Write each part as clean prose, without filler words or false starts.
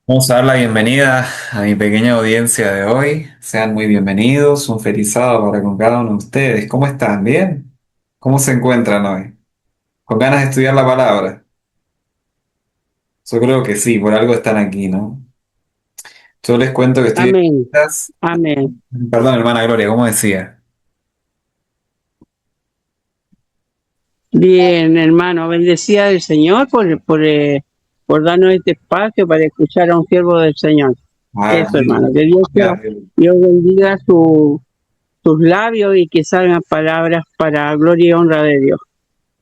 Vamos a dar la bienvenida a mi pequeña audiencia de hoy. Sean muy bienvenidos. Un feliz sábado para con cada uno de ustedes. ¿Cómo están? ¿Bien? ¿Cómo se encuentran hoy? ¿Con ganas de estudiar la palabra? Yo creo que sí, por algo están aquí, ¿no? Yo les cuento que estoy de Amén, visitas. amén. Perdón, hermana Gloria, ¿cómo decía? Bien, hermano, bendecida del Señor por darnos este espacio para escuchar a un siervo del Señor. Ah, Eso, hermano, que gracias. Dios bendiga sus labios y que salgan palabras para gloria y honra de Dios.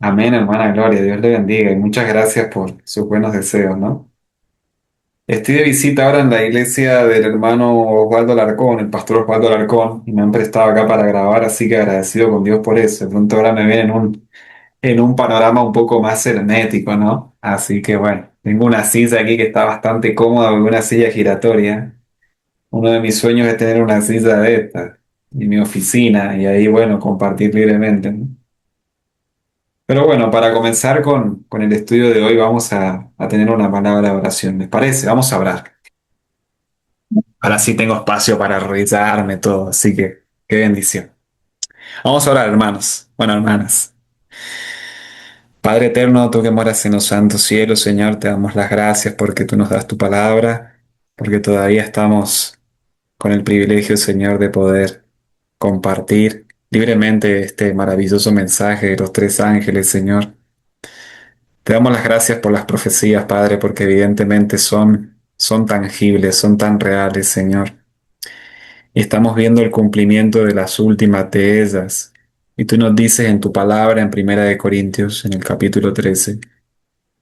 Amén, hermana Gloria. Dios le bendiga y muchas gracias por sus buenos deseos, ¿no? Estoy de visita ahora en la iglesia del hermano Osvaldo Alarcón, el pastor Osvaldo Alarcón, y me han prestado acá para grabar, así que agradecido con Dios por eso. De pronto ahora me ven en un panorama un poco más hermético, ¿no? Así que bueno, tengo una silla aquí que está bastante cómoda, porque una silla giratoria. Uno de mis sueños es tener una silla de estas en mi oficina y ahí, bueno, compartir libremente, ¿no? Pero bueno, para comenzar con el estudio de hoy vamos a tener una palabra de oración, ¿les parece? Vamos a orar. Ahora sí tengo espacio para arrodillarme todo, así que qué bendición. Vamos a orar, hermanos. Bueno, hermanas. Padre eterno, tú que moras en los santos cielos, Señor, te damos las gracias porque tú nos das tu palabra, porque todavía estamos con el privilegio, Señor, de poder compartir libremente este maravilloso mensaje de los tres ángeles, Señor. Te damos las gracias por las profecías, Padre, porque evidentemente son tangibles, son tan reales, Señor. Y estamos viendo el cumplimiento de las últimas de ellas. Y tú nos dices en tu palabra en Primera de Corintios, en el capítulo 13,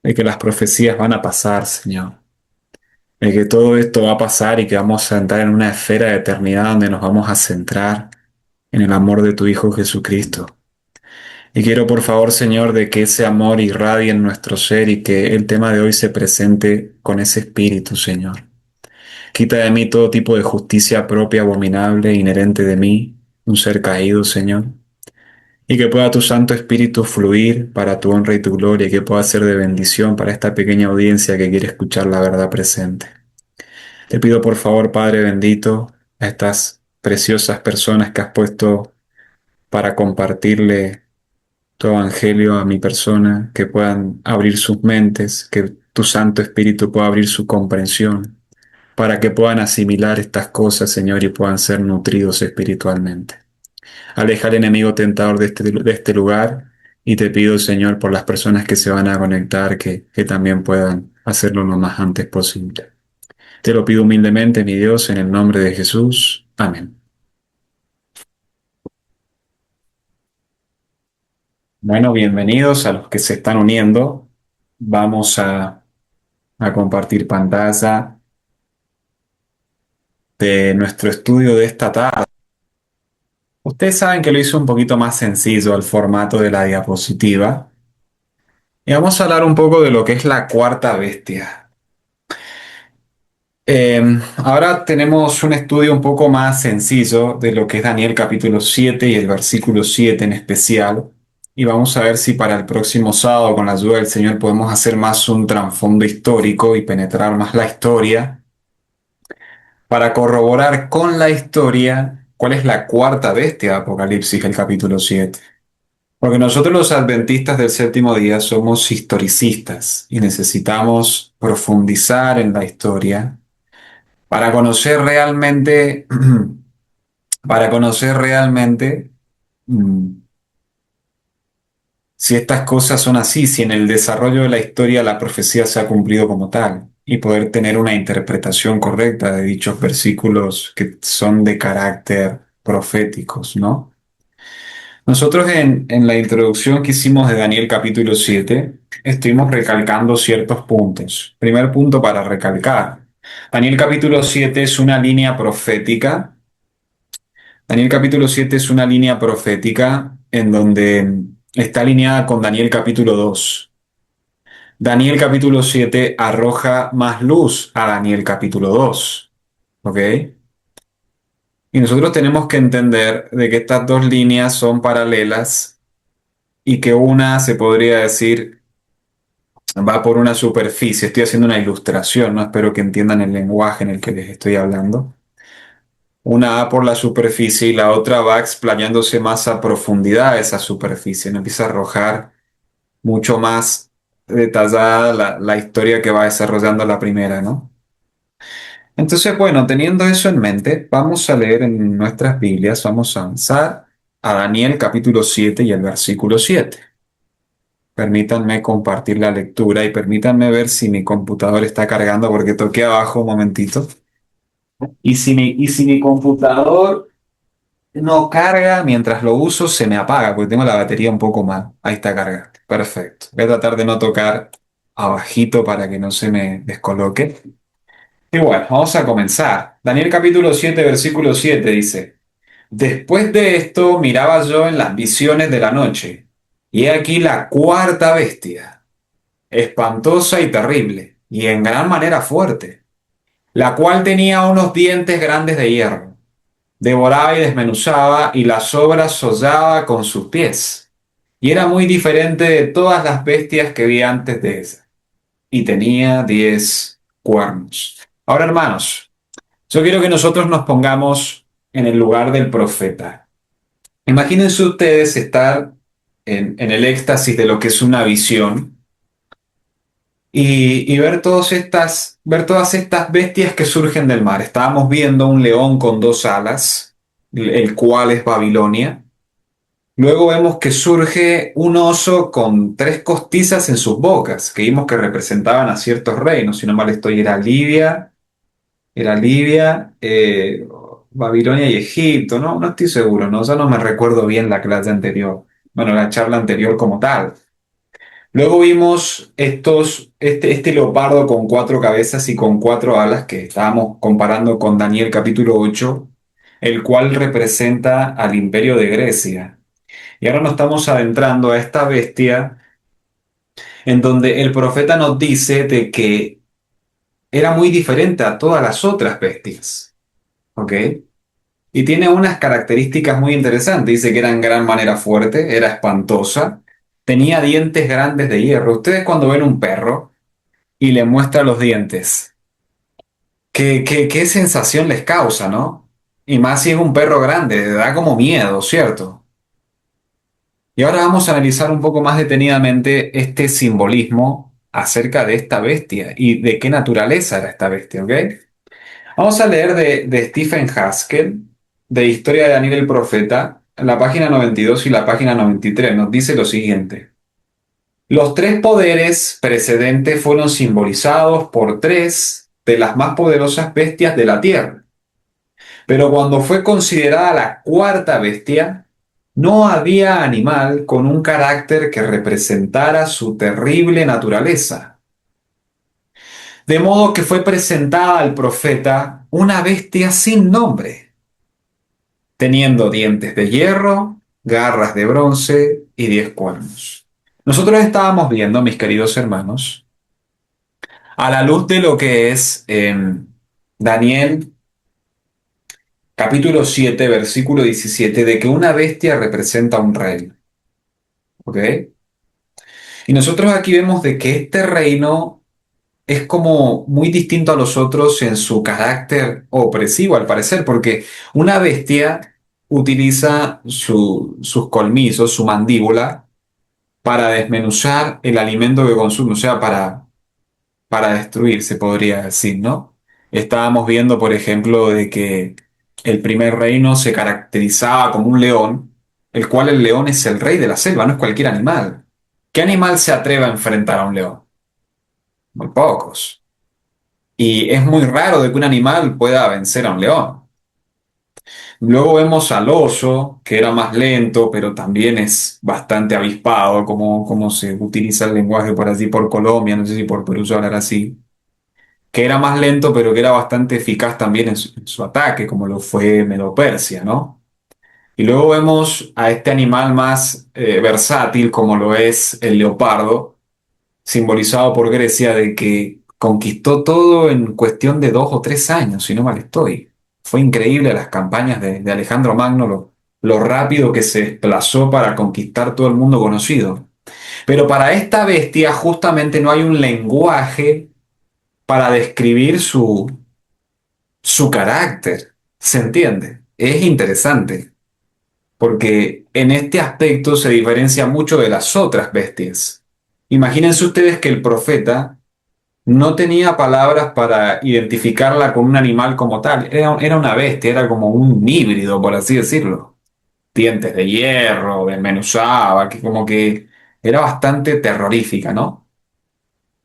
de que las profecías van a pasar, Señor. De que todo esto va a pasar y que vamos a entrar en una esfera de eternidad donde nos vamos a centrar en el amor de tu Hijo Jesucristo. Y quiero por favor, Señor, de que ese amor irradie en nuestro ser y que el tema de hoy se presente con ese espíritu, Señor. Quita de mí todo tipo de justicia propia, abominable, inherente de mí, un ser caído, Señor, y que pueda tu Santo Espíritu fluir para tu honra y tu gloria, y que pueda ser de bendición para esta pequeña audiencia que quiere escuchar la verdad presente. Te pido por favor, Padre bendito, a estas preciosas personas que has puesto para compartirle tu evangelio a mi persona, que puedan abrir sus mentes, que tu Santo Espíritu pueda abrir su comprensión para que puedan asimilar estas cosas, Señor, y puedan ser nutridos espiritualmente. Aleja al enemigo tentador de este lugar y te pido, Señor, por las personas que se van a conectar, que también puedan hacerlo lo más antes posible. Te lo pido humildemente, mi Dios, en el nombre de Jesús. Amén. Bueno, bienvenidos a los que se están uniendo. Vamos a compartir pantalla de nuestro estudio de esta tarde. Ustedes saben que lo hice un poquito más sencillo al formato de la diapositiva. Y vamos a hablar un poco de lo que es la cuarta bestia. Ahora tenemos un estudio un poco más sencillo de lo que es Daniel capítulo 7 y el versículo 7 en especial. Y vamos a ver si para el próximo sábado, con la ayuda del Señor, podemos hacer más un trasfondo histórico y penetrar más la historia para corroborar con la historia cuál es la cuarta bestia de Apocalipsis, el capítulo 7. Porque nosotros los adventistas del séptimo día somos historicistas y necesitamos profundizar en la historia para conocer realmente, para conocer realmente mm, si estas cosas son así, si en el desarrollo de la historia la profecía se ha cumplido como tal y poder tener una interpretación correcta de dichos versículos que son de carácter proféticos, ¿no? Nosotros en la introducción que hicimos de Daniel capítulo 7 estuvimos recalcando ciertos puntos. Primer punto para recalcar. Daniel capítulo 7 es una línea profética. Daniel capítulo 7 es una línea profética en donde está alineada con Daniel capítulo 2. Daniel capítulo 7 arroja más luz a Daniel capítulo 2. ¿Ok? Y nosotros tenemos que entender de que estas dos líneas son paralelas y que una se podría decir Va por una superficie. Estoy haciendo una ilustración, ¿no? Espero que entiendan el lenguaje en el que les estoy hablando. Una va por la superficie y la otra va explayándose más a profundidad de esa superficie, ¿no? Empieza a arrojar mucho más detallada la historia que va desarrollando la primera, ¿no? Entonces, bueno, teniendo eso en mente, vamos a leer en nuestras Biblias, vamos a avanzar a Daniel capítulo 7 y el versículo 7. Permítanme compartir la lectura y permítanme ver si mi computador está cargando porque toqué abajo un momentito. Y si mi computador no carga mientras lo uso, se me apaga porque tengo la batería un poco mal. Ahí está cargando. Perfecto. Voy a tratar de no tocar abajito para que no se me descoloque. Y bueno, vamos a comenzar. Daniel capítulo 7 versículo 7 dice, Después de esto miraba yo en las visiones de la noche, y he aquí la cuarta bestia, espantosa y terrible, y en gran manera fuerte, la cual tenía unos dientes grandes de hierro. Devoraba y desmenuzaba, y las obras sollaba con sus pies. Y era muy diferente de todas las bestias que vi antes de esa. Y tenía 10 cuernos. Ahora, hermanos, yo quiero que nosotros nos pongamos en el lugar del profeta. Imagínense ustedes estar en el éxtasis de lo que es una visión y ver todas estas bestias que surgen del mar. Estábamos viendo un león con dos alas, el cual es Babilonia. Luego vemos que surge un oso con tres costizas en sus bocas, que vimos que representaban a ciertos reinos. Si no mal estoy, era Libia, Babilonia y Egipto, ¿no? No estoy seguro, ¿no? Ya no me recuerdo bien la clase anterior, bueno, la charla anterior como tal. Luego vimos este leopardo con cuatro cabezas y con cuatro alas que estábamos comparando con Daniel capítulo 8, el cual representa al imperio de Grecia. Y ahora nos estamos adentrando a esta bestia en donde el profeta nos dice de que era muy diferente a todas las otras bestias, ¿ok? Y tiene unas características muy interesantes. Dice que era en gran manera fuerte, era espantosa, tenía dientes grandes de hierro. Ustedes cuando ven un perro y le muestran los dientes, ¿qué sensación les causa, no? Y más si es un perro grande, da como miedo, ¿cierto? Y ahora vamos a analizar un poco más detenidamente este simbolismo acerca de esta bestia y de qué naturaleza era esta bestia, ¿ok? Vamos a leer de Stephen Haskell, de Historia de Daniel el Profeta, la página 92 y la página 93. Nos dice lo siguiente. Los tres poderes precedentes fueron simbolizados por tres de las más poderosas bestias de la tierra. Pero cuando fue considerada la cuarta bestia, no había animal con un carácter que representara su terrible naturaleza. De modo que fue presentada al profeta una bestia sin nombre, teniendo dientes de hierro, garras de bronce y 10 cuernos. Nosotros estábamos viendo, mis queridos hermanos, a la luz de lo que es Daniel capítulo 7 versículo 17 de que una bestia representa a un rey. ¿Ok? Y nosotros aquí vemos de que este reino es como muy distinto a los otros en su carácter opresivo, al parecer, porque una bestia utiliza sus colmillos, su mandíbula, para desmenuzar el alimento que consume, o sea, para destruir, se podría decir, ¿no? Estábamos viendo, por ejemplo, de que el primer reino se caracterizaba como un león, el cual el león es el rey de la selva, no es cualquier animal. ¿Qué animal se atreve a enfrentar a un león? Muy pocos. Y es muy raro de que un animal pueda vencer a un león. Luego vemos al oso, que era más lento, pero también es bastante avispado, como se utiliza el lenguaje por allí por Colombia, no sé si por Perú se hablar así, que era más lento, pero que era bastante eficaz también en su ataque, como lo fue Medo-Persia, ¿no? Y luego vemos a este animal más versátil, como lo es el leopardo, simbolizado por Grecia, de que conquistó todo en cuestión de 2 o 3 años, si no mal estoy. Fue increíble las campañas de Alejandro Magno, lo rápido que se desplazó para conquistar todo el mundo conocido. Pero para esta bestia justamente no hay un lenguaje para describir su carácter. ¿Se entiende? Es interesante, porque en este aspecto se diferencia mucho de las otras bestias. Imagínense ustedes que el profeta no tenía palabras para identificarla con un animal como tal. Era una bestia, era como un híbrido, por así decirlo. Dientes de hierro, desmenuzaba, que como que era bastante terrorífica, ¿no?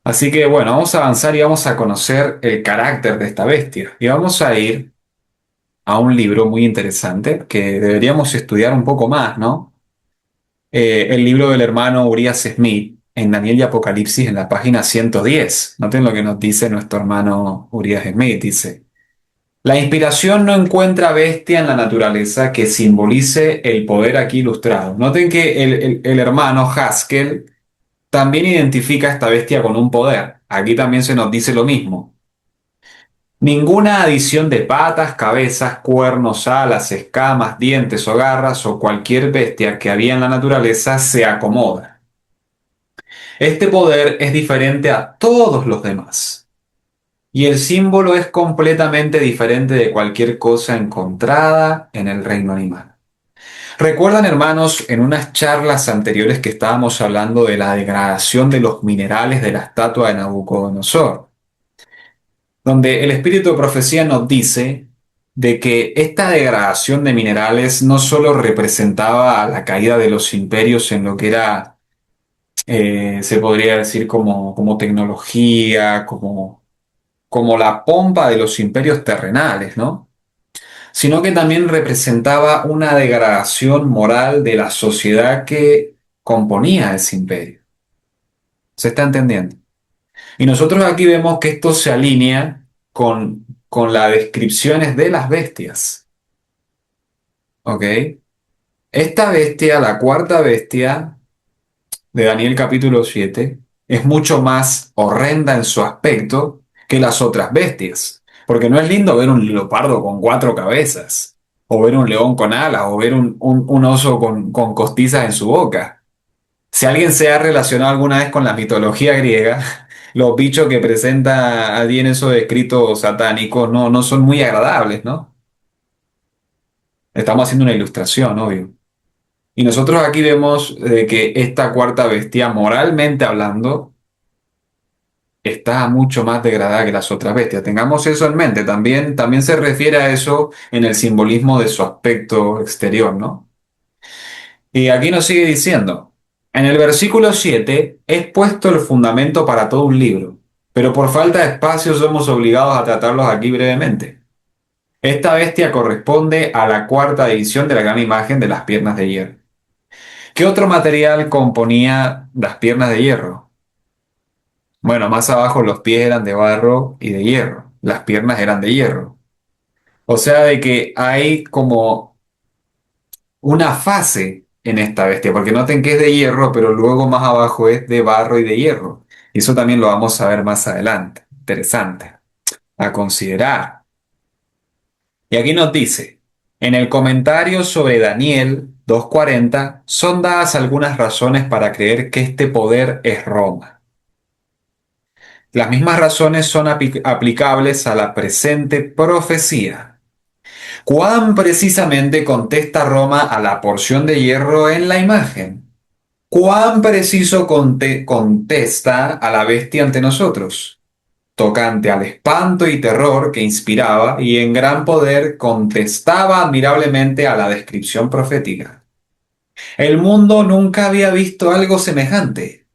Así que bueno, vamos a avanzar y vamos a conocer el carácter de esta bestia. Y vamos a ir a un libro muy interesante que deberíamos estudiar un poco más, ¿no? El libro del hermano Urias Smith en Daniel y Apocalipsis en la página 110. Noten lo que nos dice nuestro hermano Urias Smith. Dice, la inspiración no encuentra bestia en la naturaleza que simbolice el poder aquí ilustrado. Noten que el hermano Haskell también identifica a esta bestia con un poder. Aquí también se nos dice lo mismo. Ninguna adición de patas, cabezas, cuernos, alas, escamas, dientes o garras o cualquier bestia que había en la naturaleza se acomoda. Este poder es diferente a todos los demás y el símbolo es completamente diferente de cualquier cosa encontrada en el reino animal. ¿Recuerdan, hermanos, en unas charlas anteriores que estábamos hablando de la degradación de los minerales de la estatua de Nabucodonosor? Donde el espíritu de profecía nos dice de que esta degradación de minerales no solo representaba la caída de los imperios en lo que era, se podría decir como tecnología, como la pompa de los imperios terrenales, ¿no? Sino que también representaba una degradación moral de la sociedad que componía ese imperio. ¿Se está entendiendo? Y nosotros aquí vemos que esto se alinea con las descripciones de las bestias. ¿Ok? Esta bestia, la cuarta bestia de Daniel capítulo 7, es mucho más horrenda en su aspecto que las otras bestias. Porque no es lindo ver un leopardo con cuatro cabezas, o ver un león con alas, o ver un oso con costizas en su boca. Si alguien se ha relacionado alguna vez con la mitología griega, los bichos que presenta allí en esos escritos satánicos no son muy agradables, ¿no? Estamos haciendo una ilustración, obvio. Y nosotros aquí vemos que esta cuarta bestia, moralmente hablando, está mucho más degradada que las otras bestias. Tengamos eso en mente. También se refiere a eso en el simbolismo de su aspecto exterior, ¿no? Y aquí nos sigue diciendo, en el versículo 7 es puesto el fundamento para todo un libro, pero por falta de espacio somos obligados a tratarlos aquí brevemente. Esta bestia corresponde a la cuarta división de la gran imagen de las piernas de hierro. ¿Qué otro material componía las piernas de hierro? Bueno, más abajo los pies eran de barro y de hierro, las piernas eran de hierro. O sea, de que hay como una fase en esta bestia, porque noten que es de hierro, pero luego más abajo es de barro y de hierro. Y eso también lo vamos a ver más adelante. Interesante. A considerar. Y aquí nos dice, en el comentario sobre Daniel 2:40 son dadas algunas razones para creer que este poder es Roma. Las mismas razones son aplicables a la presente profecía. ¿Cuán precisamente contesta Roma a la porción de hierro en la imagen? ¿Cuán preciso contesta a la bestia ante nosotros? Tocante al espanto y terror que inspiraba y en gran poder contestaba admirablemente a la descripción profética. El mundo nunca había visto algo semejante.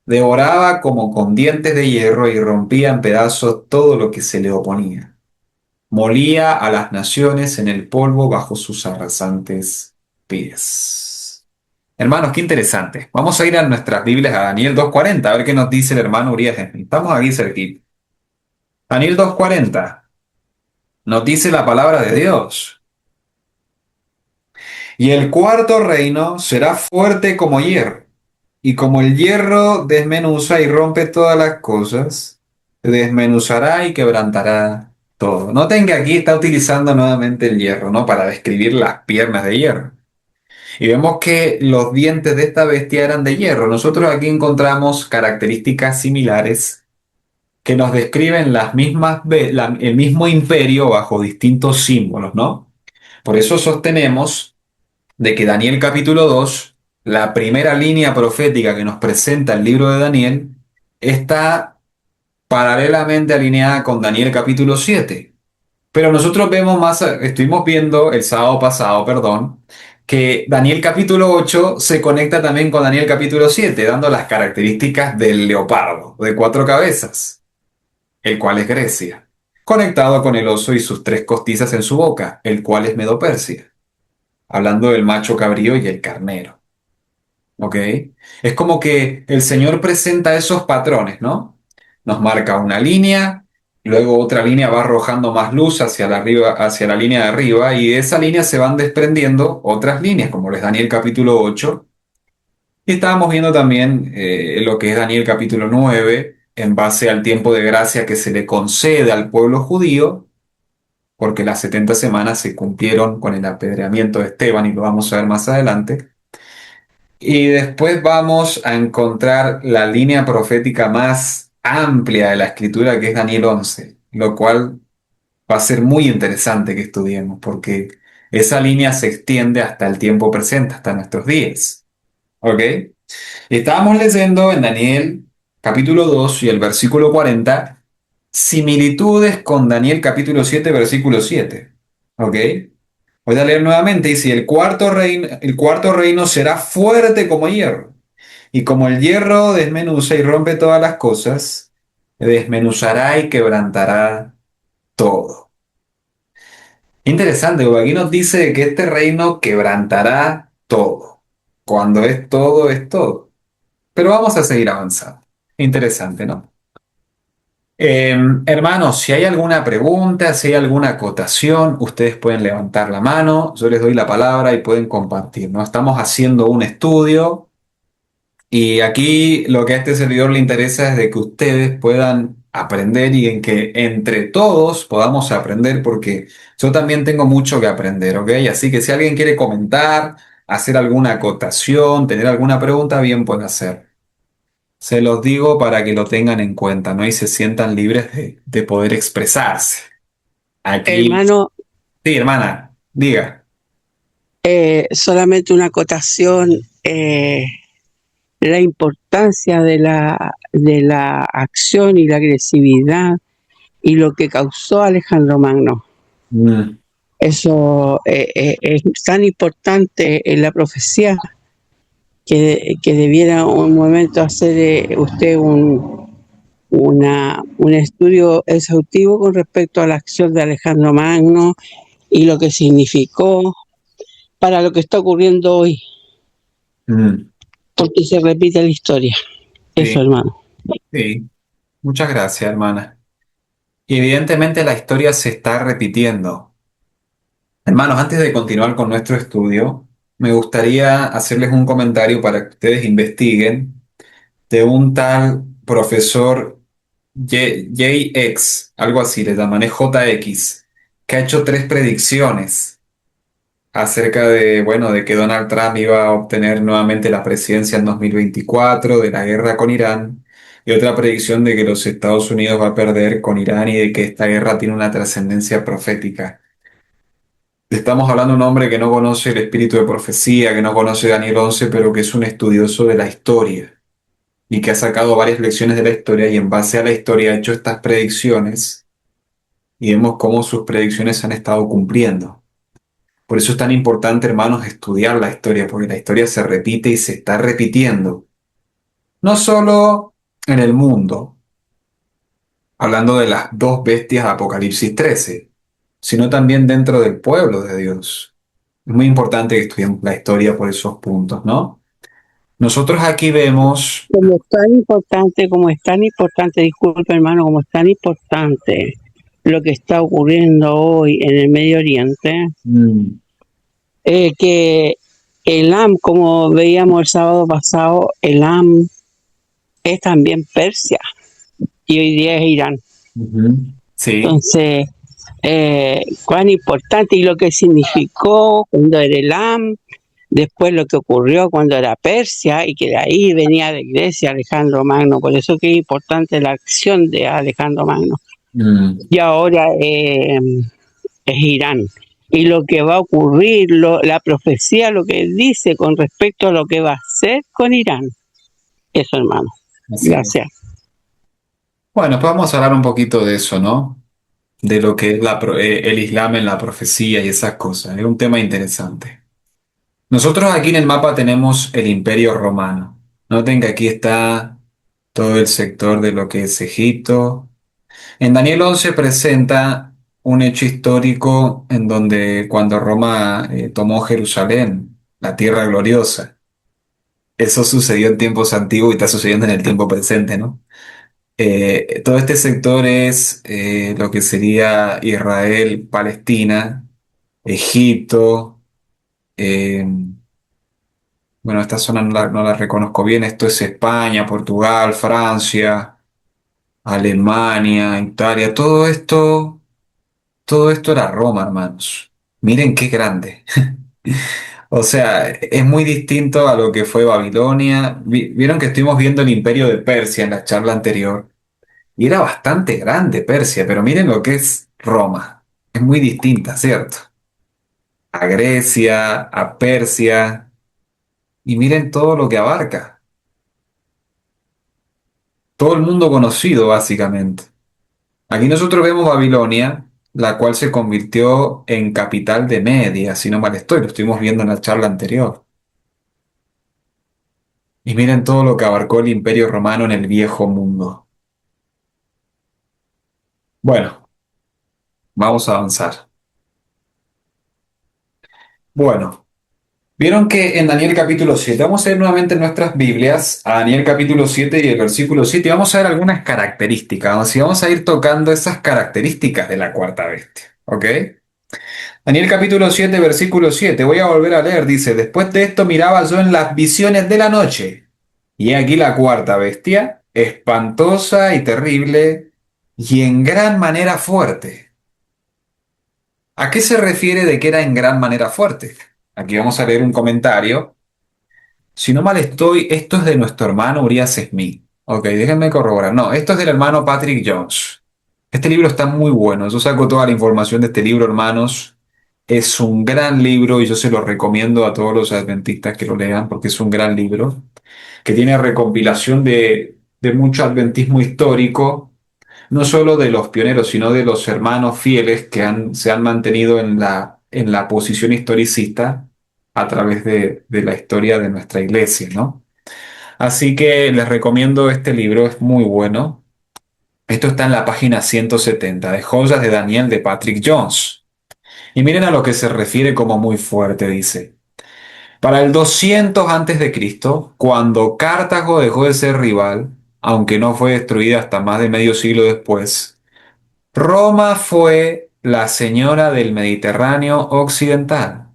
Devoraba como con dientes de hierro y rompía en pedazos todo lo que se le oponía. Molía a las naciones en el polvo bajo sus arrasantes pies. Hermanos, qué interesante. Vamos a ir a nuestras Biblias a Daniel 2:40, a ver qué nos dice el hermano Urias. Estamos aquí cerquita. Daniel 2:40 nos dice la palabra de Dios. Y el cuarto reino será fuerte como hierro, y como el hierro desmenuza y rompe todas las cosas, desmenuzará y quebrantará todo. Noten que aquí está utilizando nuevamente el hierro, ¿no? Para describir las piernas de hierro. Y vemos que los dientes de esta bestia eran de hierro. Nosotros aquí encontramos características similares que nos describen el mismo imperio bajo distintos símbolos, ¿no? Por eso sostenemos de que Daniel capítulo 2, la primera línea profética que nos presenta el libro de Daniel, está paralelamente alineada con Daniel capítulo 7. Pero nosotros estuvimos viendo el sábado pasado, perdón, que Daniel capítulo 8 se conecta también con Daniel capítulo 7, dando las características del leopardo de cuatro cabezas, el cual es Grecia, conectado con el oso y sus tres costizas en su boca, el cual es Medo-Persia, hablando del macho cabrío y el carnero. ¿Ok? Es como que el Señor presenta esos patrones, ¿no? Nos marca una línea, luego otra línea va arrojando más luz hacia la línea de arriba, y de esa línea se van desprendiendo otras líneas, como es Daniel capítulo 8. Y estábamos viendo también lo que es Daniel capítulo 9, en base al tiempo de gracia que se le concede al pueblo judío, porque las 70 semanas se cumplieron con el apedreamiento de Esteban, y lo vamos a ver más adelante. Y después vamos a encontrar la línea profética más amplia de la escritura, que es Daniel 11, lo cual va a ser muy interesante que estudiemos, porque esa línea se extiende hasta el tiempo presente, hasta nuestros días. ¿Ok? Y estábamos leyendo en Daniel capítulo 2 y el versículo 40 similitudes con Daniel capítulo 7, versículo 7. ¿Ok? Voy a leer nuevamente, dice, el cuarto reino será fuerte como hierro, y como el hierro desmenuza y rompe todas las cosas, desmenuzará y quebrantará todo. Interesante, porque aquí nos dice que este reino quebrantará todo. Cuando es todo, es todo. Pero vamos a seguir avanzando. Interesante, ¿no? Hermanos, si hay alguna pregunta, si hay alguna acotación, ustedes pueden levantar la mano, yo les doy la palabra y pueden compartir, ¿no? Estamos haciendo un estudio, y aquí lo que a este servidor le interesa es de que ustedes puedan aprender y en que entre todos podamos aprender, porque yo también tengo mucho que aprender, ¿ok? Así que si alguien quiere comentar, hacer alguna acotación, tener alguna pregunta, bien puede hacer. Se los digo para que lo tengan en cuenta, ¿no? Y se sientan libres de poder expresarse. Aquí, Hermano, sí, hermana, diga. solamente una acotación, la importancia de la acción y la agresividad y lo que causó Alejandro Magno. Mm, Eso es tan importante en la profecía que debiera un momento hacer usted un estudio exhaustivo con respecto a la acción de Alejandro Magno y lo que significó para lo que está ocurriendo hoy, mm, porque se repite la historia. Eso, sí, hermano. sí. Muchas gracias, hermana. Y evidentemente la historia se está repitiendo. Hermanos, antes de continuar con nuestro estudio, me gustaría hacerles un comentario para que ustedes investiguen de un tal profesor JX, algo así, le llaman, es JX, que ha hecho tres predicciones acerca de, bueno, de que Donald Trump iba a obtener nuevamente la presidencia en 2024, de la guerra con Irán, y otra predicción de que los Estados Unidos va a perder con Irán y de que esta guerra tiene una trascendencia profética. Estamos hablando de un hombre que no conoce el espíritu de profecía, que no conoce Daniel 11, pero que es un estudioso de la historia y que ha sacado varias lecciones de la historia, y en base a la historia ha hecho estas predicciones, y vemos cómo sus predicciones se han estado cumpliendo. Por eso es tan importante, hermanos, estudiar la historia, porque la historia se repite y se está repitiendo. No solo en el mundo, hablando de las dos bestias de Apocalipsis 13, sino también dentro del pueblo de Dios. Es muy importante que estudiemos la historia por esos puntos, ¿no? Nosotros aquí vemos... Como es tan importante, disculpe hermano, como es tan importante lo que está ocurriendo hoy en el Medio Oriente, Mm, que el AM, como veíamos el sábado pasado, el AM es también Persia y hoy día es Irán. ujú, sí. Entonces, cuán importante y lo que significó cuando era el AM, después lo que ocurrió cuando era Persia y que de ahí venía de Grecia Alejandro Magno, por eso que es importante la acción de Alejandro Magno. Mm, Y ahora es Irán. Y lo que va a ocurrir, la profecía, lo que dice con respecto a lo que va a hacer con Irán. Eso, hermano. así es. Gracias. Bueno, pues vamos a hablar un poquito de eso, ¿no? De lo que es el Islam en la profecía y esas cosas. Es un tema interesante. Nosotros aquí en el mapa tenemos el Imperio Romano. Noten que aquí está todo el sector de lo que es Egipto. En Daniel 11 presenta un hecho histórico en donde cuando Roma tomó Jerusalén, la tierra gloriosa. Eso sucedió en tiempos antiguos y está sucediendo en el tiempo presente, ¿no? Todo este sector es lo que sería Israel, Palestina, Egipto. eh, bueno, esta zona no la reconozco bien. Esto es España, Portugal, Francia, Alemania, Italia. Todo esto era Roma, hermanos. Miren qué grande. O sea, es muy distinto a lo que fue Babilonia. Vieron que estuvimos viendo el imperio de Persia en la charla anterior. Y era bastante grande Persia, pero miren lo que es Roma. Es muy distinta, ¿cierto? A Grecia, a Persia, y miren todo lo que abarca. Todo el mundo conocido, básicamente. Aquí nosotros vemos Babilonia, la cual se convirtió en capital de Media, si no mal estoy, lo estuvimos viendo en la charla anterior. Y miren todo lo que abarcó el Imperio Romano en el viejo mundo. Bueno, vamos a avanzar. Bueno. Vieron que en Daniel capítulo 7 vamos a ir nuevamente en nuestras Biblias, a Daniel capítulo 7 y el versículo 7 y vamos a ver algunas características, y vamos a ir tocando esas características de la cuarta bestia, ¿ok? Daniel capítulo 7 versículo 7 voy a volver a leer, dice, después de esto miraba yo en las visiones de la noche, y he aquí la cuarta bestia, espantosa y terrible, y en gran manera fuerte. ¿A qué se refiere de que era en gran manera fuerte? Aquí vamos a leer un comentario. Si no mal estoy, esto es de nuestro hermano Urias Smith. Ok, déjenme corroborar. No, esto es del hermano Patrick Jones. Este libro está muy bueno. Yo saco toda la información de este libro, hermanos. Es un gran libro y yo se lo recomiendo a todos los adventistas que lo lean porque es un gran libro que tiene recompilación de mucho adventismo histórico, no solo de los pioneros, sino de los hermanos fieles que se han mantenido en la posición historicista a través de la historia de nuestra iglesia, ¿no? Así que les recomiendo este libro, es muy bueno. Esto está en la página 170 de Joyas de Daniel de Patrick Jones. Y miren a lo que se refiere como muy fuerte, dice. Para el 200 antes de Cristo, cuando Cartago dejó de ser rival, aunque no fue destruida hasta más de medio siglo después, Roma fue la señora del Mediterráneo occidental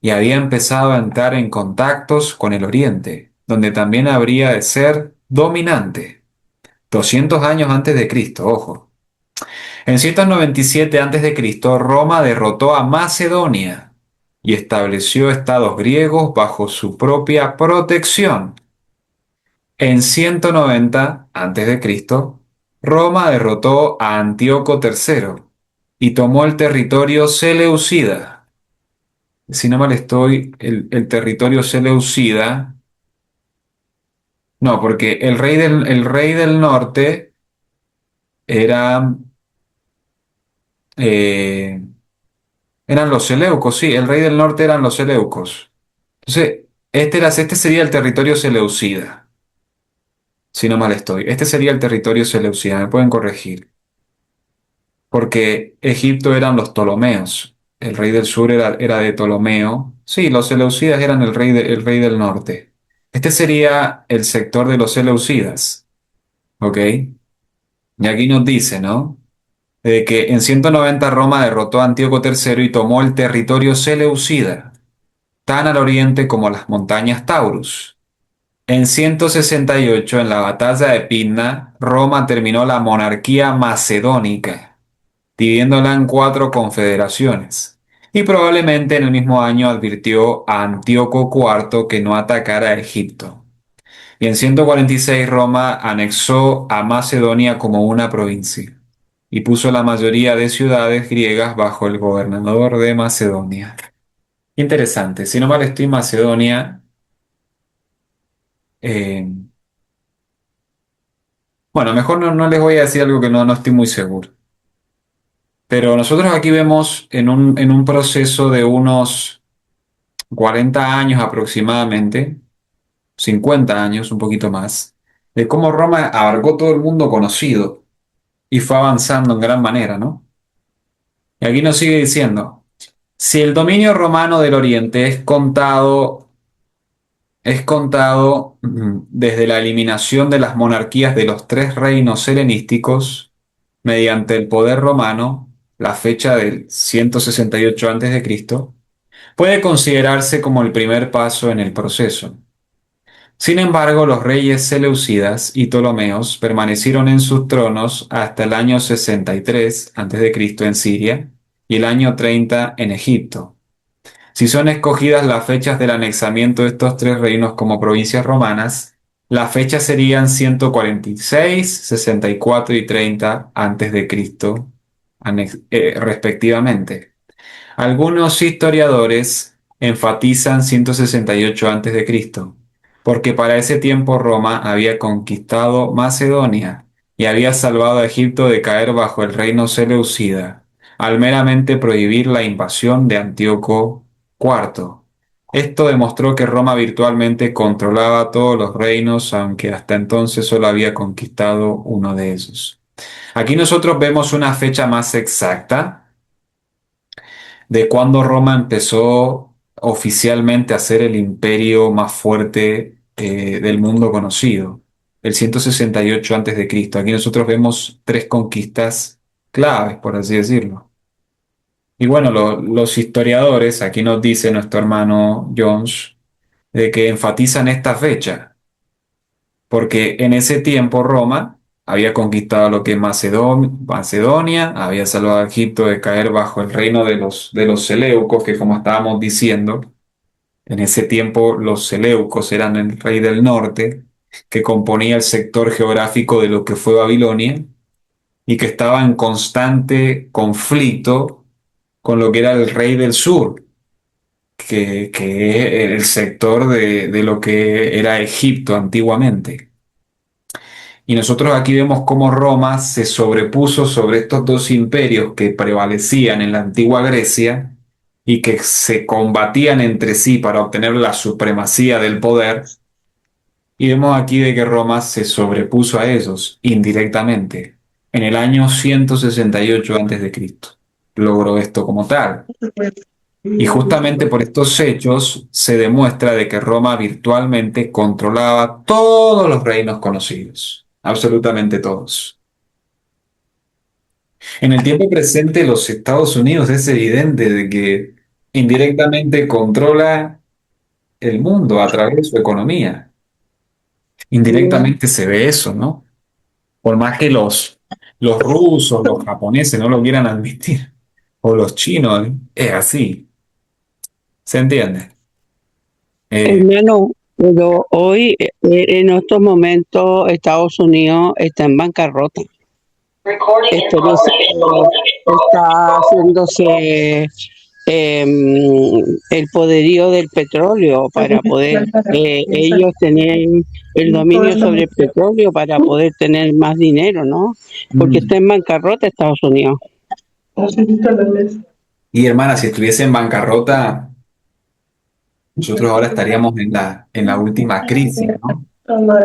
y había empezado a entrar en contactos con el Oriente, donde también habría de ser dominante. 200 años antes de Cristo, ojo. En 197 antes de Cristo, Roma derrotó a Macedonia y estableció estados griegos bajo su propia protección. En 190 antes de Cristo, Roma derrotó a Antíoco III y tomó el territorio Seleucida. Si no mal estoy, el territorio Seleucida, no, porque el rey del norte era, eh, eran los Seleucos, sí, el rey del norte eran los Seleucos. Entonces, este sería el territorio Seleucida, si no mal estoy. Este sería el territorio Seleucida, me pueden corregir. Porque Egipto eran los Ptolomeos. El rey del sur era de Ptolomeo. Sí, los Seleucidas eran el rey del norte. Este sería el sector de los Seleucidas, ¿ok? Y aquí nos dice, ¿no? De que en 190 Roma derrotó a Antíoco III y tomó el territorio Seleucida, tan al oriente como las montañas Taurus. En 168, en la batalla de Pydna, Roma terminó la monarquía macedónica, dividiéndola en cuatro confederaciones. y probablemente en el mismo año advirtió a Antíoco IV que no atacara a Egipto. Y en 146 Roma anexó a Macedonia como una provincia y puso la mayoría de ciudades griegas bajo el gobernador de Macedonia. Interesante, si no mal estoy, Macedonia, eh, bueno, mejor no les voy a decir algo que no estoy muy seguro. Pero nosotros aquí vemos en un proceso de unos 40 años aproximadamente, 50 años, un poquito más, de cómo Roma abarcó todo el mundo conocido y fue avanzando en gran manera, ¿no? Y aquí nos sigue diciendo, si el dominio romano del Oriente es contado desde la eliminación de las monarquías de los tres reinos helenísticos mediante el poder romano, la fecha del 168 a.C., puede considerarse como el primer paso en el proceso. Sin embargo, los reyes seleucidas y ptolomeos permanecieron en sus tronos hasta el año 63 a.C. en Siria y el año 30 en Egipto. Si son escogidas las fechas del anexamiento de estos tres reinos como provincias romanas, las fechas serían 146, 64 y 30 a.C., respectivamente. Algunos historiadores enfatizan 168 a.C., porque para ese tiempo Roma había conquistado Macedonia y había salvado a Egipto de caer bajo el reino seleucida, al meramente prohibir la invasión de Antíoco IV. Esto demostró que Roma virtualmente controlaba todos los reinos, aunque hasta entonces solo había conquistado uno de ellos. Aquí nosotros vemos una fecha más exacta de cuando Roma empezó oficialmente a ser el imperio más fuerte del mundo conocido, el 168 a.C. Aquí nosotros vemos tres conquistas claves, por así decirlo. Y bueno, los historiadores, aquí nos dice nuestro hermano Jones, de que enfatizan esta fecha, porque en ese tiempo Roma había conquistado lo que es Macedonia, había salvado a Egipto de caer bajo el reino de los Seleucos, que como estábamos diciendo, en ese tiempo los Seleucos eran el rey del norte, que componía el sector geográfico de lo que fue Babilonia, y que estaba en constante conflicto con lo que era el rey del sur, que es el sector de lo que era Egipto antiguamente. Y nosotros aquí vemos cómo Roma se sobrepuso sobre estos dos imperios que prevalecían en la antigua Grecia y que se combatían entre sí para obtener la supremacía del poder. Y vemos aquí de que Roma se sobrepuso a ellos indirectamente en el año 168 a.C. Logró esto como tal. Y justamente por estos hechos se demuestra de que Roma virtualmente controlaba todos los reinos conocidos, absolutamente todos. En el tiempo presente, los Estados Unidos es evidente de que indirectamente controla el mundo a través de su economía. Indirectamente se ve eso, ¿no? Por más que los rusos, los japoneses no lo quieran admitir, o los chinos, es así. ¿Se entiende? Eh, Hermano, pero hoy, en estos momentos, Estados Unidos está en bancarrota. Esto no está haciéndose el poderío del petróleo para poder ellos tener el dominio sobre el petróleo para poder tener más dinero, ¿no? Porque está en bancarrota Estados Unidos. y hermana, si estuviese en bancarrota, nosotros ahora estaríamos en la última crisis, ¿no?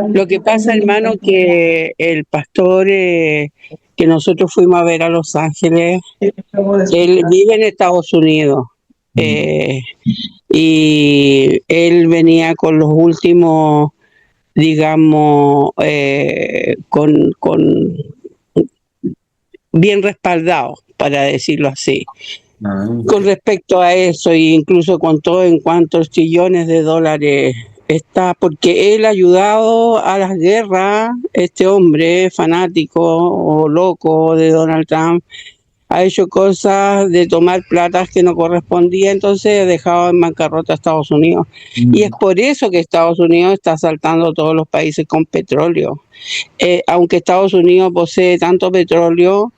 Lo que pasa, hermano, que el pastor que nosotros fuimos a ver a Los Ángeles, él vive en Estados Unidos. Mm. Y él venía con los últimos, digamos, con bien respaldados, para decirlo así. Ah, Con respecto a eso, e incluso con todo en cuantos trillones de dólares está, porque él ha ayudado a las guerras, este hombre fanático o loco de Donald Trump, ha hecho cosas de tomar platas que no correspondía, entonces ha dejado en bancarrota a Estados Unidos. Y es Mm, por eso que Estados Unidos está asaltando a todos los países con petróleo. Aunque Estados Unidos posee tanto petróleo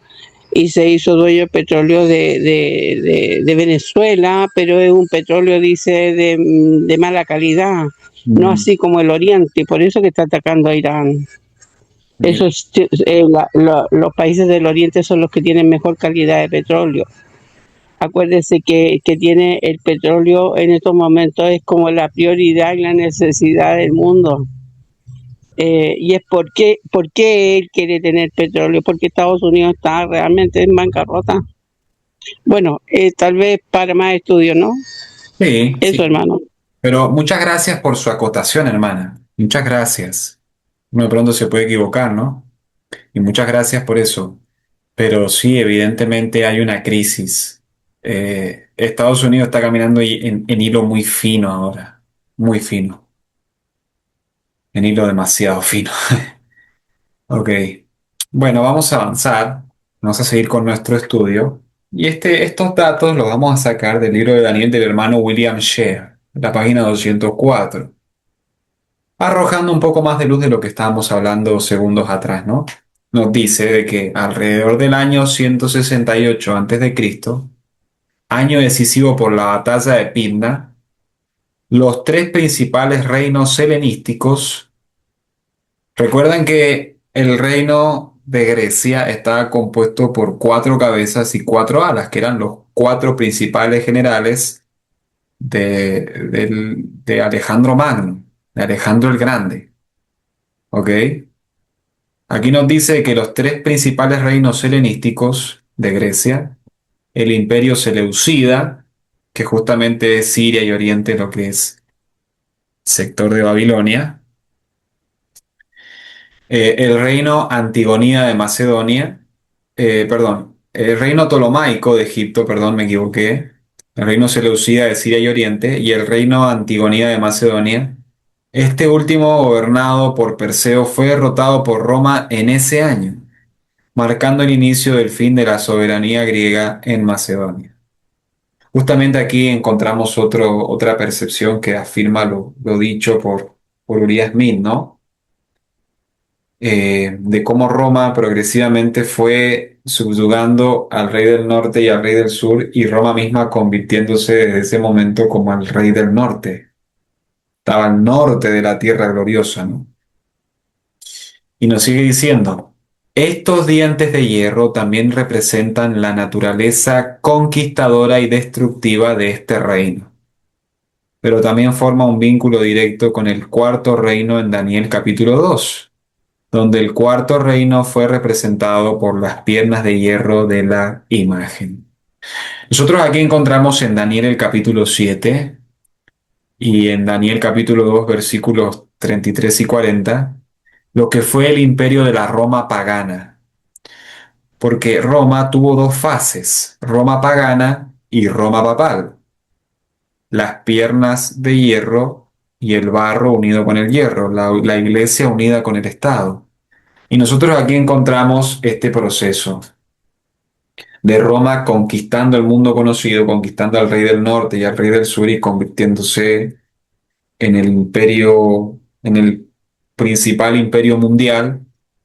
y se hizo dueño del petróleo de Venezuela, pero es un petróleo, dice, de mala calidad, no mm, así como el Oriente, y por eso que está atacando a Irán. mira. Los países del Oriente son los que tienen mejor calidad de petróleo. Acuérdese que tiene el petróleo en estos momentos es como la prioridad y la necesidad del mundo. Y es por qué él quiere tener petróleo, porque Estados Unidos está realmente en bancarrota. Bueno, tal vez para más estudio, ¿no? Sí, Eso, sí. hermano. Pero muchas gracias por su acotación, hermana. Muchas gracias. Uno de pronto se puede equivocar, ¿no? Y muchas gracias por eso. Pero sí, evidentemente hay una crisis. Estados Unidos está caminando en hilo muy fino ahora. Muy fino. En hilo demasiado fino. Ok. Bueno, vamos a avanzar. Vamos a seguir con nuestro estudio. Y estos datos los vamos a sacar del libro de Daniel del hermano William Shea, la página 204, arrojando un poco más de luz de lo que estábamos hablando segundos atrás, ¿no? Nos dice de que alrededor del año 168 a.C., año decisivo por la batalla de Pindna, los tres principales reinos helenísticos, recuerdan que el reino de Grecia estaba compuesto por cuatro cabezas y cuatro alas, que eran los cuatro principales generales de Alejandro Magno, de Alejandro el Grande, ¿ok? Aquí nos dice que los tres principales reinos helenísticos de Grecia, el imperio seleucida, que justamente es Siria y Oriente, lo que es sector de Babilonia, el reino Antigonida de Macedonia, perdón, el reino Ptolomaico de Egipto, perdón, me equivoqué, el reino seleucida de Siria y Oriente, y el reino Antigonida de Macedonia. Este último, gobernado por Perseo, fue derrotado por Roma en ese año, marcando el inicio del fin de la soberanía griega en Macedonia. Justamente aquí encontramos otra percepción que afirma lo dicho por Uriah Smith, ¿no? De cómo Roma progresivamente fue subyugando al rey del norte y al rey del sur, y Roma misma convirtiéndose desde ese momento como el rey del norte. Estaba al norte de la tierra gloriosa, ¿no? Y nos sigue diciendo, estos dientes de hierro también representan la naturaleza conquistadora y destructiva de este reino, pero también forma un vínculo directo con el cuarto reino en Daniel capítulo 2, donde el cuarto reino fue representado por las piernas de hierro de la imagen. Nosotros aquí encontramos en Daniel el capítulo 7 y en Daniel capítulo 2 versículos 33 y 40 lo que fue el imperio de la Roma pagana, porque Roma tuvo dos fases, Roma pagana y Roma papal, las piernas de hierro y el barro unido con el hierro, la iglesia unida con el Estado. Y nosotros aquí encontramos este proceso de Roma conquistando el mundo conocido, conquistando al rey del norte y al rey del sur y convirtiéndose en el imperio, en el principal imperio mundial,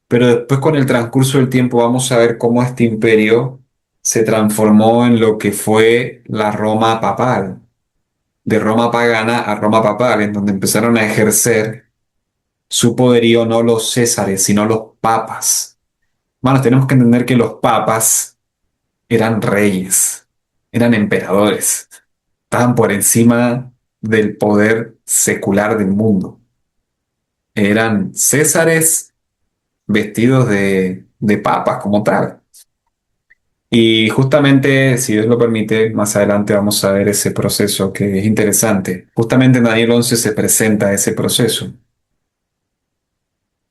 pero después con el transcurso del tiempo vamos a ver cómo este imperio se transformó en lo que fue la Roma papal, de Roma pagana a Roma papal, en donde empezaron a ejercer su poderío no los césares, sino los papas. Bueno, tenemos que entender que los papas eran reyes, eran emperadores, estaban por encima del poder secular del mundo. Eran césares vestidos de papas como tal. Y justamente, si Dios lo permite, más adelante vamos a ver ese proceso que es interesante. Justamente en Daniel 11 se presenta ese proceso.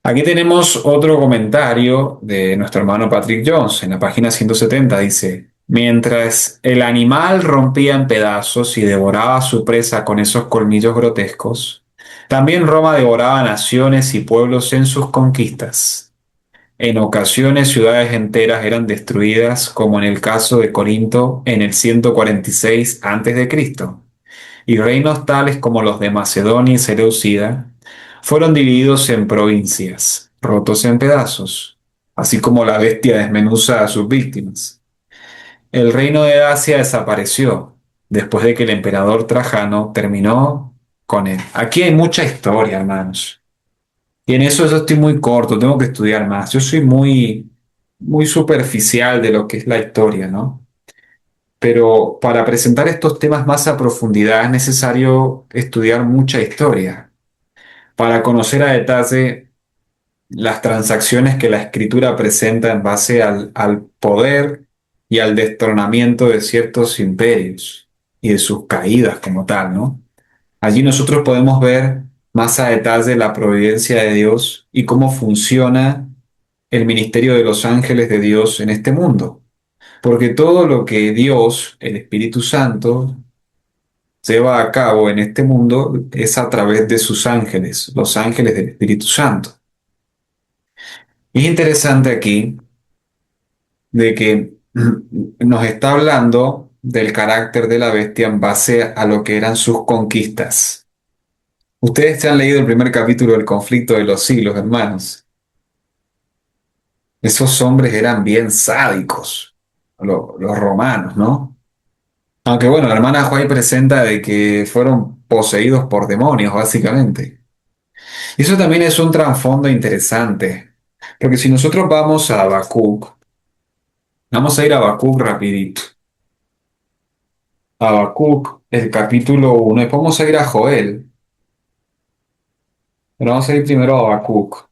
Aquí tenemos otro comentario de nuestro hermano Patrick Jones. En la página 170 dice, mientras el animal rompía en pedazos y devoraba a su presa con esos colmillos grotescos, también Roma devoraba naciones y pueblos en sus conquistas. En ocasiones ciudades enteras eran destruidas, como en el caso de Corinto en el 146 a.C., y reinos tales como los de Macedonia y Seleucida fueron divididos en provincias, rotos en pedazos, así como la bestia desmenuza a sus víctimas. El reino de Asia desapareció después de que el emperador Trajano terminó con él. Aquí hay mucha historia, hermanos. Y en eso yo estoy muy corto, tengo que estudiar más. Yo soy muy superficial de lo que es la historia, ¿no? Pero para presentar estos temas más a profundidad es necesario estudiar mucha historia, para conocer a detalle las transacciones que la escritura presenta en base al poder y al destronamiento de ciertos imperios y de sus caídas como tal, ¿no? Allí nosotros podemos ver más a detalle la providencia de Dios y cómo funciona el ministerio de los ángeles de Dios en este mundo. Porque todo lo que Dios, el Espíritu Santo, lleva a cabo en este mundo es a través de sus ángeles, los ángeles del Espíritu Santo. Y es interesante aquí de que nos está hablando del carácter de la bestia en base a lo que eran sus conquistas. Ustedes se han leído el primer capítulo del conflicto de los siglos, hermanos. Esos hombres eran bien sádicos, los romanos, ¿no? Aunque bueno, la hermana White presenta de que fueron poseídos por demonios, básicamente. Y eso también es un trasfondo interesante, porque si nosotros vamos a Habacuc, vamos a ir a Habacuc rapidito. Habacuc, el capítulo 1, y vamos a ir a Joel, pero vamos a ir primero a Habacuc.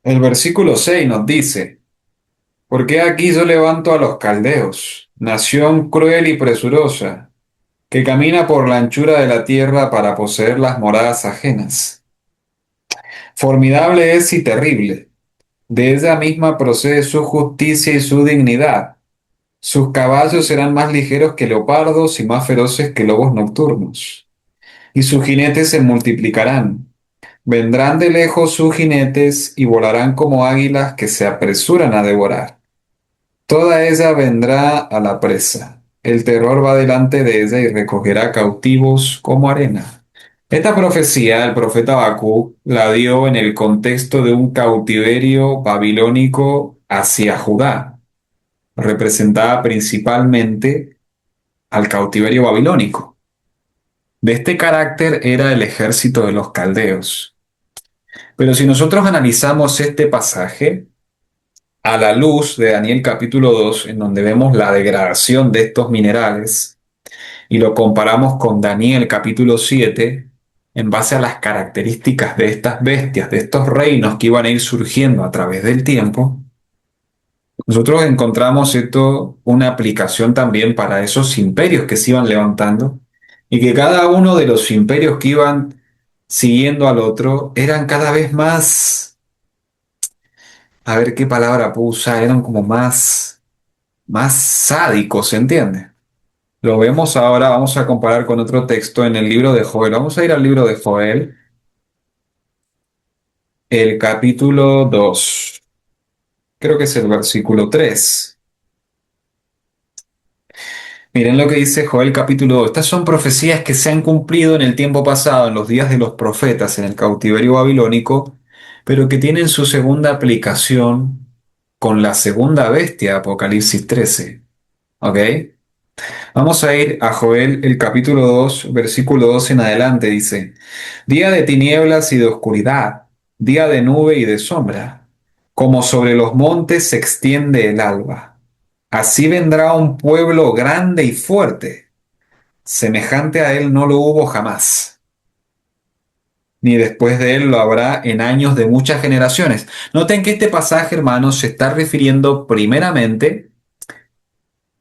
El versículo 6 nos dice, porque aquí yo levanto a los caldeos, nación cruel y presurosa, que camina por la anchura de la tierra para poseer las moradas ajenas. Formidable es y terrible. De ella misma procede su justicia y su dignidad. Sus caballos serán más ligeros que leopardos y más feroces que lobos nocturnos. Y sus jinetes se multiplicarán. Vendrán de lejos sus jinetes y volarán como águilas que se apresuran a devorar. Toda ella vendrá a la presa. El terror va delante de ella y recogerá cautivos como arena. Esta profecía el profeta Habacuc la dio en el contexto de un cautiverio babilónico hacia Judá, representada principalmente al cautiverio babilónico. De este carácter era el ejército de los caldeos. Pero si nosotros analizamos este pasaje a la luz de Daniel capítulo 2, en donde vemos la degradación de estos minerales, y lo comparamos con Daniel capítulo 7, en base a las características de estas bestias, de estos reinos que iban a ir surgiendo a través del tiempo, nosotros encontramos esto una aplicación también para esos imperios que se iban levantando y que cada uno de los imperios que iban siguiendo al otro eran cada vez más, a ver qué palabra puedo usar, eran como más sádicos, ¿se entiende? Lo vemos ahora, vamos a comparar con otro texto en el libro de Joel. Vamos a ir al libro de Joel, el capítulo 2. Creo que es el versículo 3. Miren lo que dice Joel capítulo 2. Estas son profecías que se han cumplido en el tiempo pasado, en los días de los profetas, en el cautiverio babilónico, pero que tienen su segunda aplicación con la segunda bestia, Apocalipsis 13. ¿Ok? Vamos a ir a Joel, el capítulo 2, versículo 2 en adelante, dice, día de tinieblas y de oscuridad, día de nube y de sombra, como sobre los montes se extiende el alba. Así vendrá un pueblo grande y fuerte, semejante a él no lo hubo jamás, ni después de él lo habrá en años de muchas generaciones. Noten que este pasaje, hermanos, se está refiriendo primeramente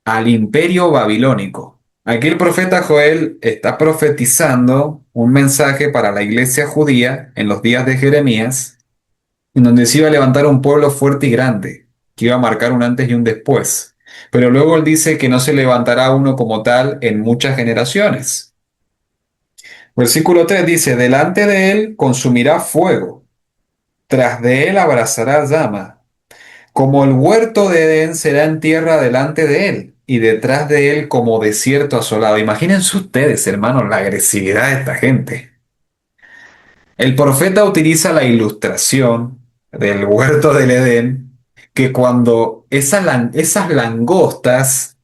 al imperio babilónico. Aquí el profeta Joel está profetizando un mensaje para la iglesia judía en los días de Jeremías, en donde se iba a levantar un pueblo fuerte y grande, que iba a marcar un antes y un después. Pero luego él dice que no se levantará uno como tal en muchas generaciones. Versículo 3 dice, delante de él consumirá fuego, tras de él abrazará llama. Como el huerto de Edén será en tierra delante de él, y detrás de él como desierto asolado. Imagínense ustedes, hermanos, la agresividad de esta gente. El profeta utiliza la ilustración del huerto del Edén, que cuando esas langostas,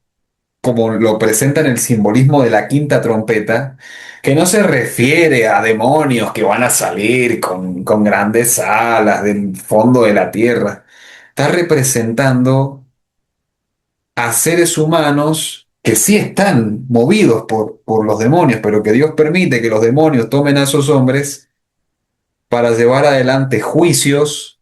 como lo presenta en el simbolismo de la quinta trompeta, que no se refiere a demonios que van a salir con grandes alas del fondo de la tierra, está representando a seres humanos que sí están movidos por los demonios, pero que Dios permite que los demonios tomen a esos hombres para llevar adelante juicios.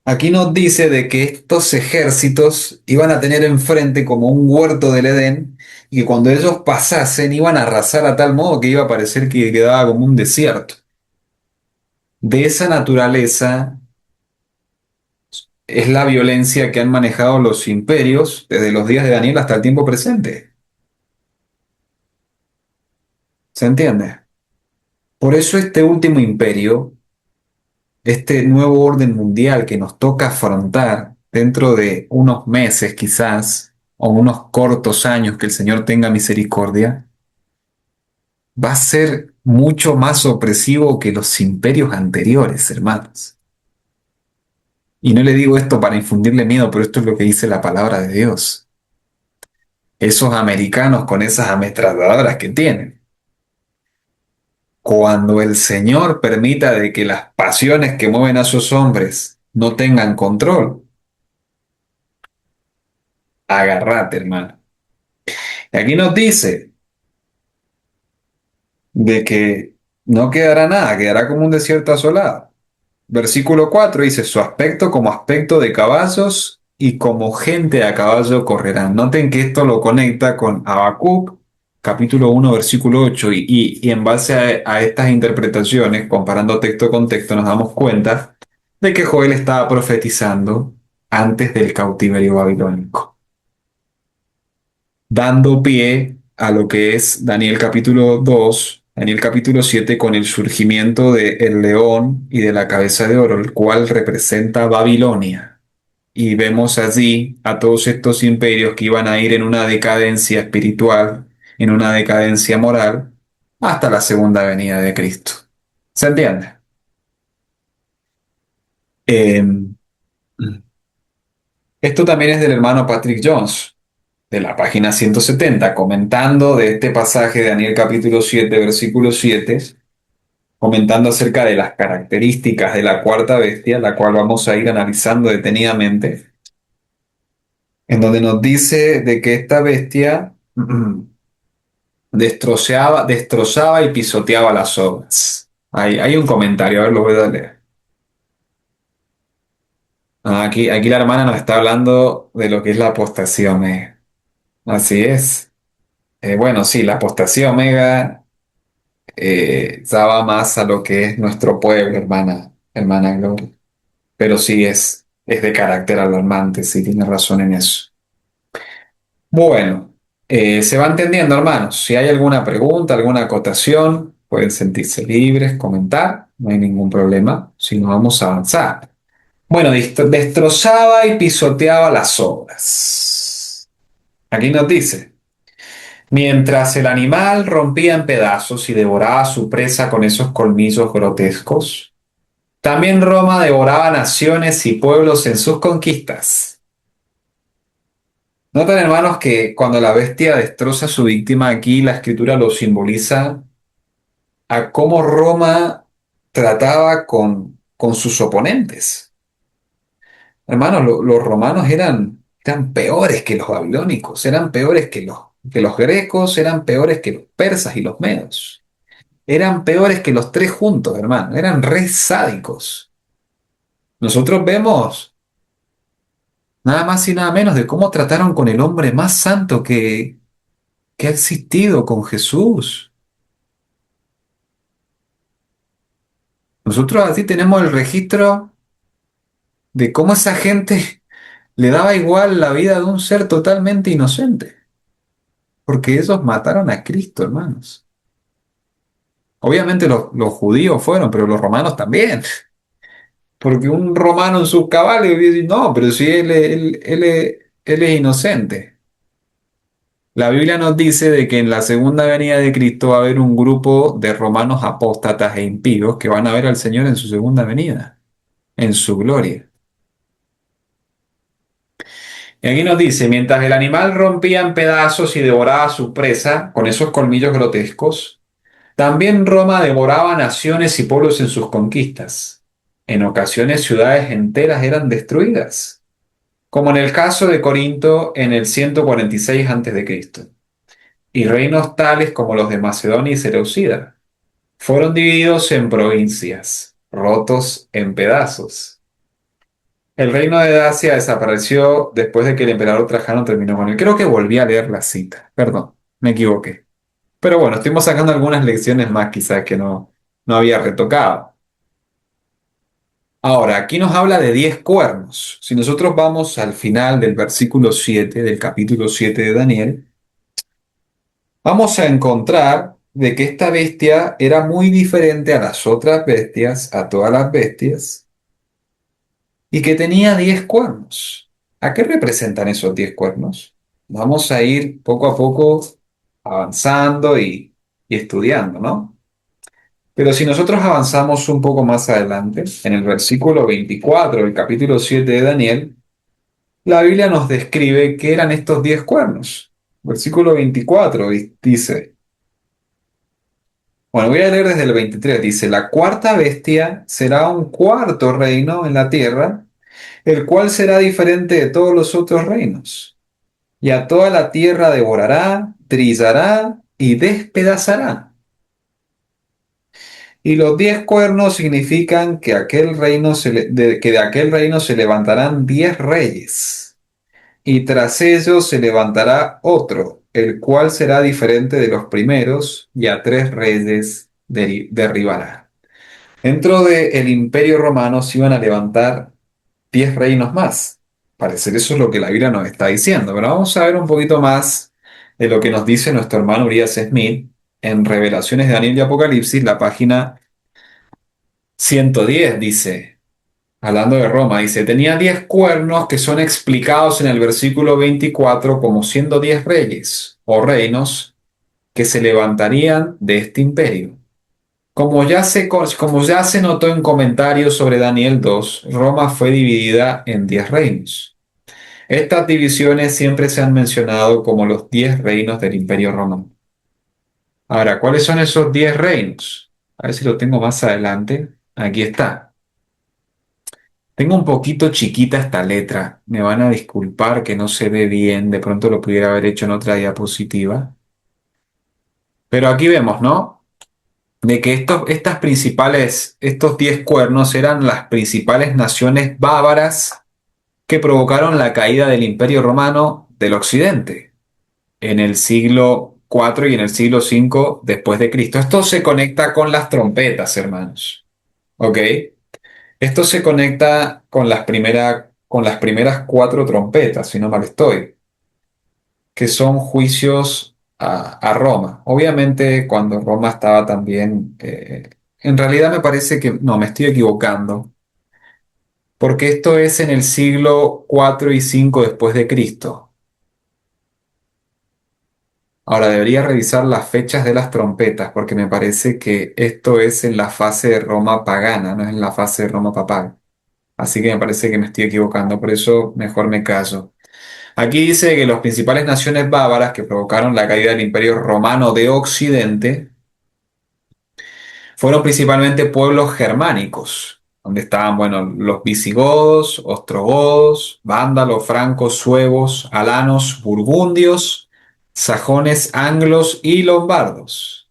Aquí nos dice de que estos ejércitos iban a tener enfrente como un huerto del Edén y que cuando ellos pasasen iban a arrasar a tal modo que iba a parecer que quedaba como un desierto. De esa naturaleza es la violencia que han manejado los imperios desde los días de Daniel hasta el tiempo presente. ¿Se entiende? Por eso este último imperio, este nuevo orden mundial que nos toca afrontar dentro de unos meses quizás, o unos cortos años que el Señor tenga misericordia, va a ser mucho más opresivo que los imperios anteriores, hermanos. Y no le digo esto para infundirle miedo, pero esto es lo que dice la palabra de Dios. Esos americanos con esas ametralladoras que tienen. Cuando el Señor permita de que las pasiones que mueven a sus hombres no tengan control, agárrate, hermano. Y aquí nos dice de que no quedará nada, quedará como un desierto asolado. Versículo 4 dice, su aspecto como aspecto de caballos y como gente a caballo correrán. Noten que esto lo conecta con Habacuc, capítulo 1 versículo 8 y en base a estas interpretaciones, comparando texto con texto, nos damos cuenta de que Joel estaba profetizando antes del cautiverio babilónico, dando pie a lo que es Daniel capítulo 2, Daniel capítulo 7 con el surgimiento del león y de la cabeza de oro, el cual representa Babilonia. Y vemos allí a todos estos imperios que iban a ir en una decadencia espiritual, en una decadencia moral, hasta la segunda venida de Cristo. ¿Se entiende? Eh, Esto también es del hermano Patrick Jones, de la página 170, comentando de este pasaje de Daniel capítulo 7, versículo 7, comentando acerca de las características de la cuarta bestia, la cual vamos a ir analizando detenidamente, en donde nos dice de que esta bestia destrozaba y pisoteaba las obras. Hay un comentario, a ver, lo voy a leer. Aquí la hermana nos está hablando de lo que es la apostasía omega. Así es. Bueno, sí, la apostasía omega ya va más a lo que es nuestro pueblo, hermana Gloria. Pero sí es de carácter alarmante, sí, tiene razón en eso. Bueno, se va entendiendo, hermanos. Si hay alguna pregunta, alguna acotación, pueden sentirse libres, comentar, no hay ningún problema, si no vamos a avanzar. Bueno, destrozaba y pisoteaba las obras. Aquí nos dice, mientras el animal rompía en pedazos y devoraba a su presa con esos colmillos grotescos, también Roma devoraba naciones y pueblos en sus conquistas. Notan, hermanos, que cuando la bestia destroza a su víctima, aquí la escritura lo simboliza a cómo Roma trataba con sus oponentes. Hermanos, los romanos eran peores que los babilónicos, eran peores que los grecos, eran peores que los persas y los medos. Eran peores que los tres juntos, hermano, eran re sádicos. Nosotros vemos nada más y nada menos de cómo trataron con el hombre más santo que ha existido, con Jesús. Nosotros así tenemos el registro de cómo esa gente le daba igual la vida de un ser totalmente inocente. porque ellos mataron a Cristo, hermanos. Obviamente los judíos fueron, pero los romanos también. Porque un romano en sus cabales hubiera dicho, no, pero si él es inocente. La Biblia nos dice de que en la segunda venida de Cristo va a haber un grupo de romanos apóstatas e impíos que van a ver al Señor en su segunda venida, en su gloria. Y aquí nos dice, mientras el animal rompía en pedazos y devoraba a su presa con esos colmillos grotescos, también Roma devoraba naciones y pueblos en sus conquistas. En ocasiones ciudades enteras eran destruidas, como en el caso de Corinto en el 146 a.C., y reinos tales como los de Macedonia y Seleucida fueron divididos en provincias, rotos en pedazos. El reino de Dacia desapareció después de que el emperador Trajano terminó con él. Creo que volví a leer la cita, perdón, me equivoqué. Pero bueno, estuvimos sacando algunas lecciones más quizás que no había retocado. Ahora, aquí nos habla de 10 cuernos. Si nosotros vamos al final del versículo 7 del capítulo 7 de Daniel, vamos a encontrar de que esta bestia era muy diferente a las otras bestias, a todas las bestias, y que tenía 10 cuernos. ¿A qué representan esos 10 cuernos? Vamos a ir poco a poco avanzando y estudiando, ¿no? Pero si nosotros avanzamos un poco más adelante, en el versículo 24 del capítulo 7 de Daniel, la Biblia nos describe qué eran estos 10 cuernos. Versículo 24 dice, bueno, voy a leer desde el 23, dice, la cuarta bestia será un cuarto reino en la tierra, el cual será diferente de todos los otros reinos, y a toda la tierra devorará, trillará y despedazará. Y los 10 cuernos significan que, que de aquel reino se levantarán 10 reyes, y tras ellos se levantará otro, el cual será diferente de los primeros, y a 3 reyes derribará. Dentro del Imperio Romano se iban a levantar 10 reinos más. Parecer eso es lo que la Biblia nos está diciendo, pero vamos a ver un poquito más de lo que nos dice nuestro hermano Urias Smith en Revelaciones de Daniel y Apocalipsis, la página 110 dice, hablando de Roma, dice, tenía 10 cuernos que son explicados en el versículo 24 como siendo 10 reyes o reinos que se levantarían de este imperio. Como ya se notó en comentarios sobre Daniel 2, Roma fue dividida en 10 reinos. Estas divisiones siempre se han mencionado como los 10 reinos del Imperio Romano. Ahora, ¿cuáles son esos 10 reinos? A ver si lo tengo más adelante. Aquí está. Tengo un poquito chiquita esta letra. Me van a disculpar que no se ve bien. De pronto lo pudiera haber hecho en otra diapositiva. Pero aquí vemos, ¿no? De que estos 10 cuernos eran las principales naciones bárbaras que provocaron la caída del Imperio Romano del Occidente en el siglo IV y en el siglo V después de Cristo. Esto se conecta con las trompetas, hermanos. ¿Ok? Esto se conecta con las primeras 4 trompetas, si no mal estoy, que son juicios a Roma. Obviamente, cuando Roma estaba también, en realidad me parece que, no, me estoy equivocando, porque esto es en el siglo IV y V después de Cristo. Ahora debería revisar las fechas de las trompetas, porque me parece que esto es en la fase de Roma pagana, no es en la fase de Roma papal. Así que me parece que me estoy equivocando, por eso mejor me callo. Aquí dice que las principales naciones bárbaras que provocaron la caída del Imperio Romano de Occidente fueron principalmente pueblos germánicos, donde estaban, bueno, los visigodos, ostrogodos, vándalos, francos, suevos, alanos, burgundios, sajones, anglos y lombardos.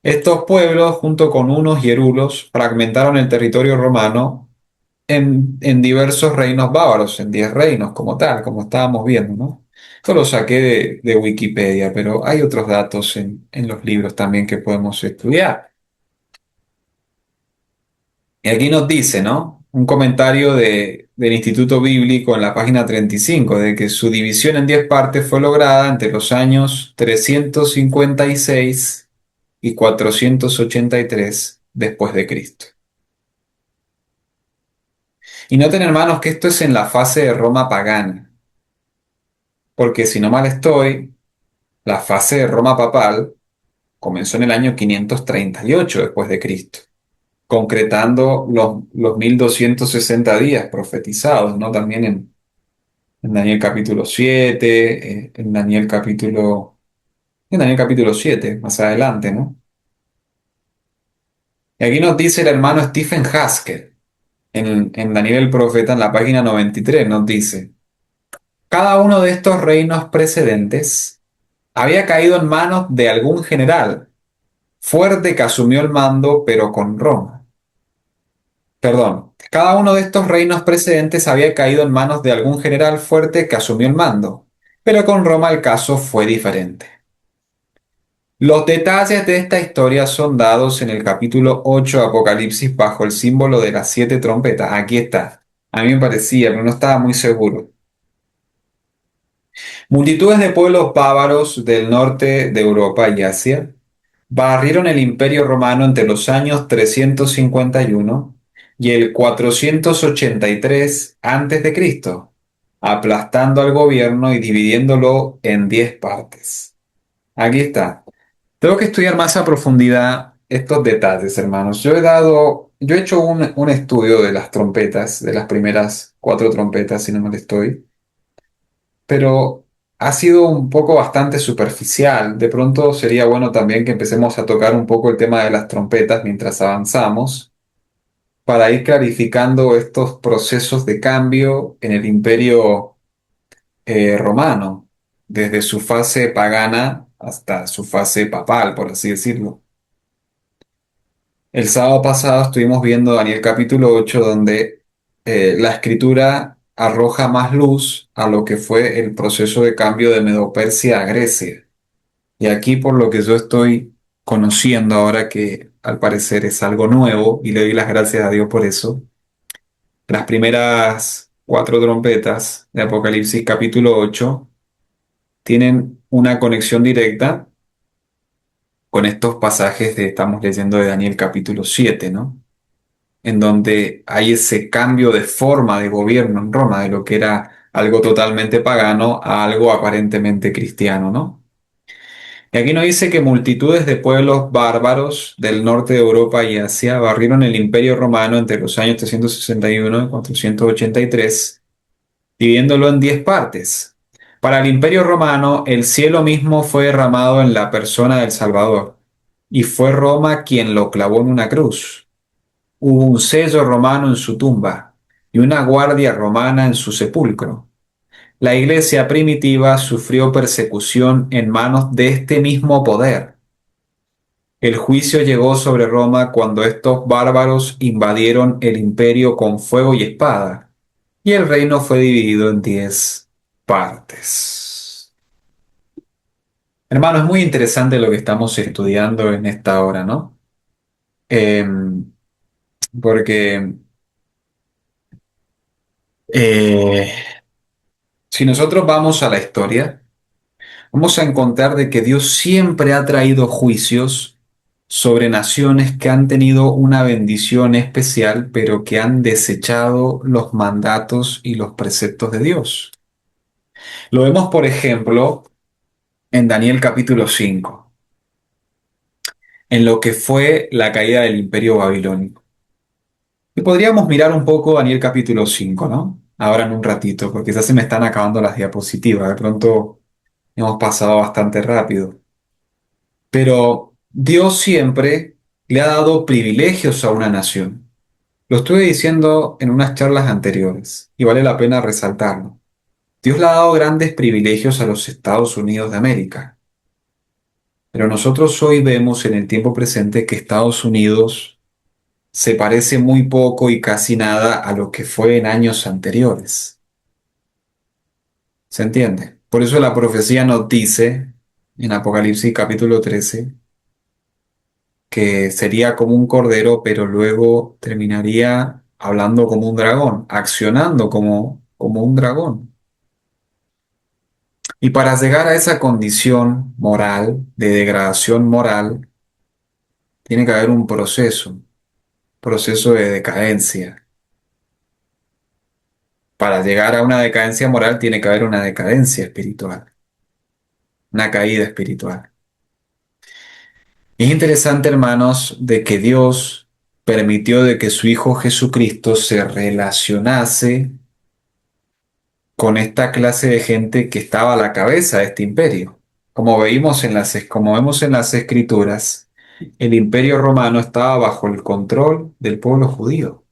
Estos pueblos, junto con unos y erulos, fragmentaron el territorio romano en diversos reinos bávaros, en 10 reinos como tal, como estábamos viendo, ¿no? Esto lo saqué de Wikipedia, pero hay otros datos en los libros también que podemos estudiar. Y aquí nos dice, ¿no? un comentario del Instituto Bíblico en la página 35 de que su división en 10 partes fue lograda entre los años 356 y 483 después de Cristo. Y noten, hermanos, que esto es en la fase de Roma pagana, porque si no mal estoy, la fase de Roma papal comenzó en el año 538 después de Cristo, concretando los 1260 días profetizados, ¿no? También en Daniel capítulo 7, en Daniel capítulo 7 más adelante, ¿no? Y aquí nos dice el hermano Stephen Haskell, en Daniel el profeta, en la página 93, nos dice, cada uno de estos reinos precedentes había caído en manos de algún general fuerte que asumió el mando, pero con Roma. Perdón, cada uno de estos reinos precedentes había caído en manos de algún general fuerte que asumió el mando, pero con Roma el caso fue diferente. Los detalles de esta historia son dados en el capítulo 8 de Apocalipsis bajo el símbolo de las 7 trompetas. Aquí está. A mí me parecía, pero no estaba muy seguro. Multitudes de pueblos bárbaros del norte de Europa y Asia barrieron el Imperio Romano entre los años 351 y el 483 a.C., aplastando al gobierno y dividiéndolo en 10 partes. Aquí está. Tengo que estudiar más a profundidad estos detalles, hermanos. Yo he hecho un estudio de las trompetas, de las primeras 4 trompetas, si no mal estoy, pero ha sido un poco bastante superficial. De pronto sería bueno también que empecemos a tocar un poco el tema de las trompetas mientras avanzamos, para ir clarificando estos procesos de cambio en el imperio romano, desde su fase pagana hasta su fase papal, por así decirlo. El sábado pasado estuvimos viendo Daniel capítulo 8, donde la escritura arroja más luz a lo que fue el proceso de cambio de Medo-Persia a Grecia. Y aquí, por lo que yo estoy conociendo ahora, que al parecer es algo nuevo, y le doy las gracias a Dios por eso, las primeras 4 trompetas de Apocalipsis capítulo 8 tienen una conexión directa con estos pasajes que estamos leyendo de Daniel capítulo 7, ¿no? En donde hay ese cambio de forma de gobierno en Roma, de lo que era algo totalmente pagano a algo aparentemente cristiano, ¿no? Y aquí nos dice que multitudes de pueblos bárbaros del norte de Europa y Asia barrieron el Imperio Romano entre los años 361 y 483, dividiéndolo en 10 partes. Para el Imperio Romano, el cielo mismo fue derramado en la persona del Salvador, y fue Roma quien lo clavó en una cruz. Hubo un sello romano en su tumba y una guardia romana en su sepulcro. La iglesia primitiva sufrió persecución en manos de este mismo poder. El juicio llegó sobre Roma cuando estos bárbaros invadieron el imperio con fuego y espada, y el reino fue dividido en 10 partes. Hermano, es muy interesante lo que estamos estudiando en esta hora, ¿no? Porque eh, si nosotros vamos a la historia, vamos a encontrar de que Dios siempre ha traído juicios sobre naciones que han tenido una bendición especial, pero que han desechado los mandatos y los preceptos de Dios. Lo vemos, por ejemplo, en Daniel capítulo 5, en lo que fue la caída del imperio babilónico. Y podríamos mirar un poco Daniel capítulo 5, ¿no? Ahora en un ratito, porque ya se me están acabando las diapositivas. De pronto hemos pasado bastante rápido. Pero Dios siempre le ha dado privilegios a una nación. Lo estuve diciendo en unas charlas anteriores y vale la pena resaltarlo. Dios le ha dado grandes privilegios a los Estados Unidos de América, pero nosotros hoy vemos en el tiempo presente que Estados Unidos se parece muy poco y casi nada a lo que fue en años anteriores. ¿Se entiende? Por eso la profecía nos dice en Apocalipsis capítulo 13 que sería como un cordero, pero luego terminaría hablando como un dragón, accionando como un dragón. Y para llegar a esa condición moral, de degradación moral, tiene que haber un proceso de decadencia. Para llegar a una decadencia moral tiene que haber una decadencia espiritual, una caída espiritual. Y es interesante, hermanos, de que Dios permitió de que su Hijo Jesucristo se relacionase con esta clase de gente que estaba a la cabeza de este imperio. Como vemos en las Escrituras, el imperio romano estaba bajo el control del pueblo judío.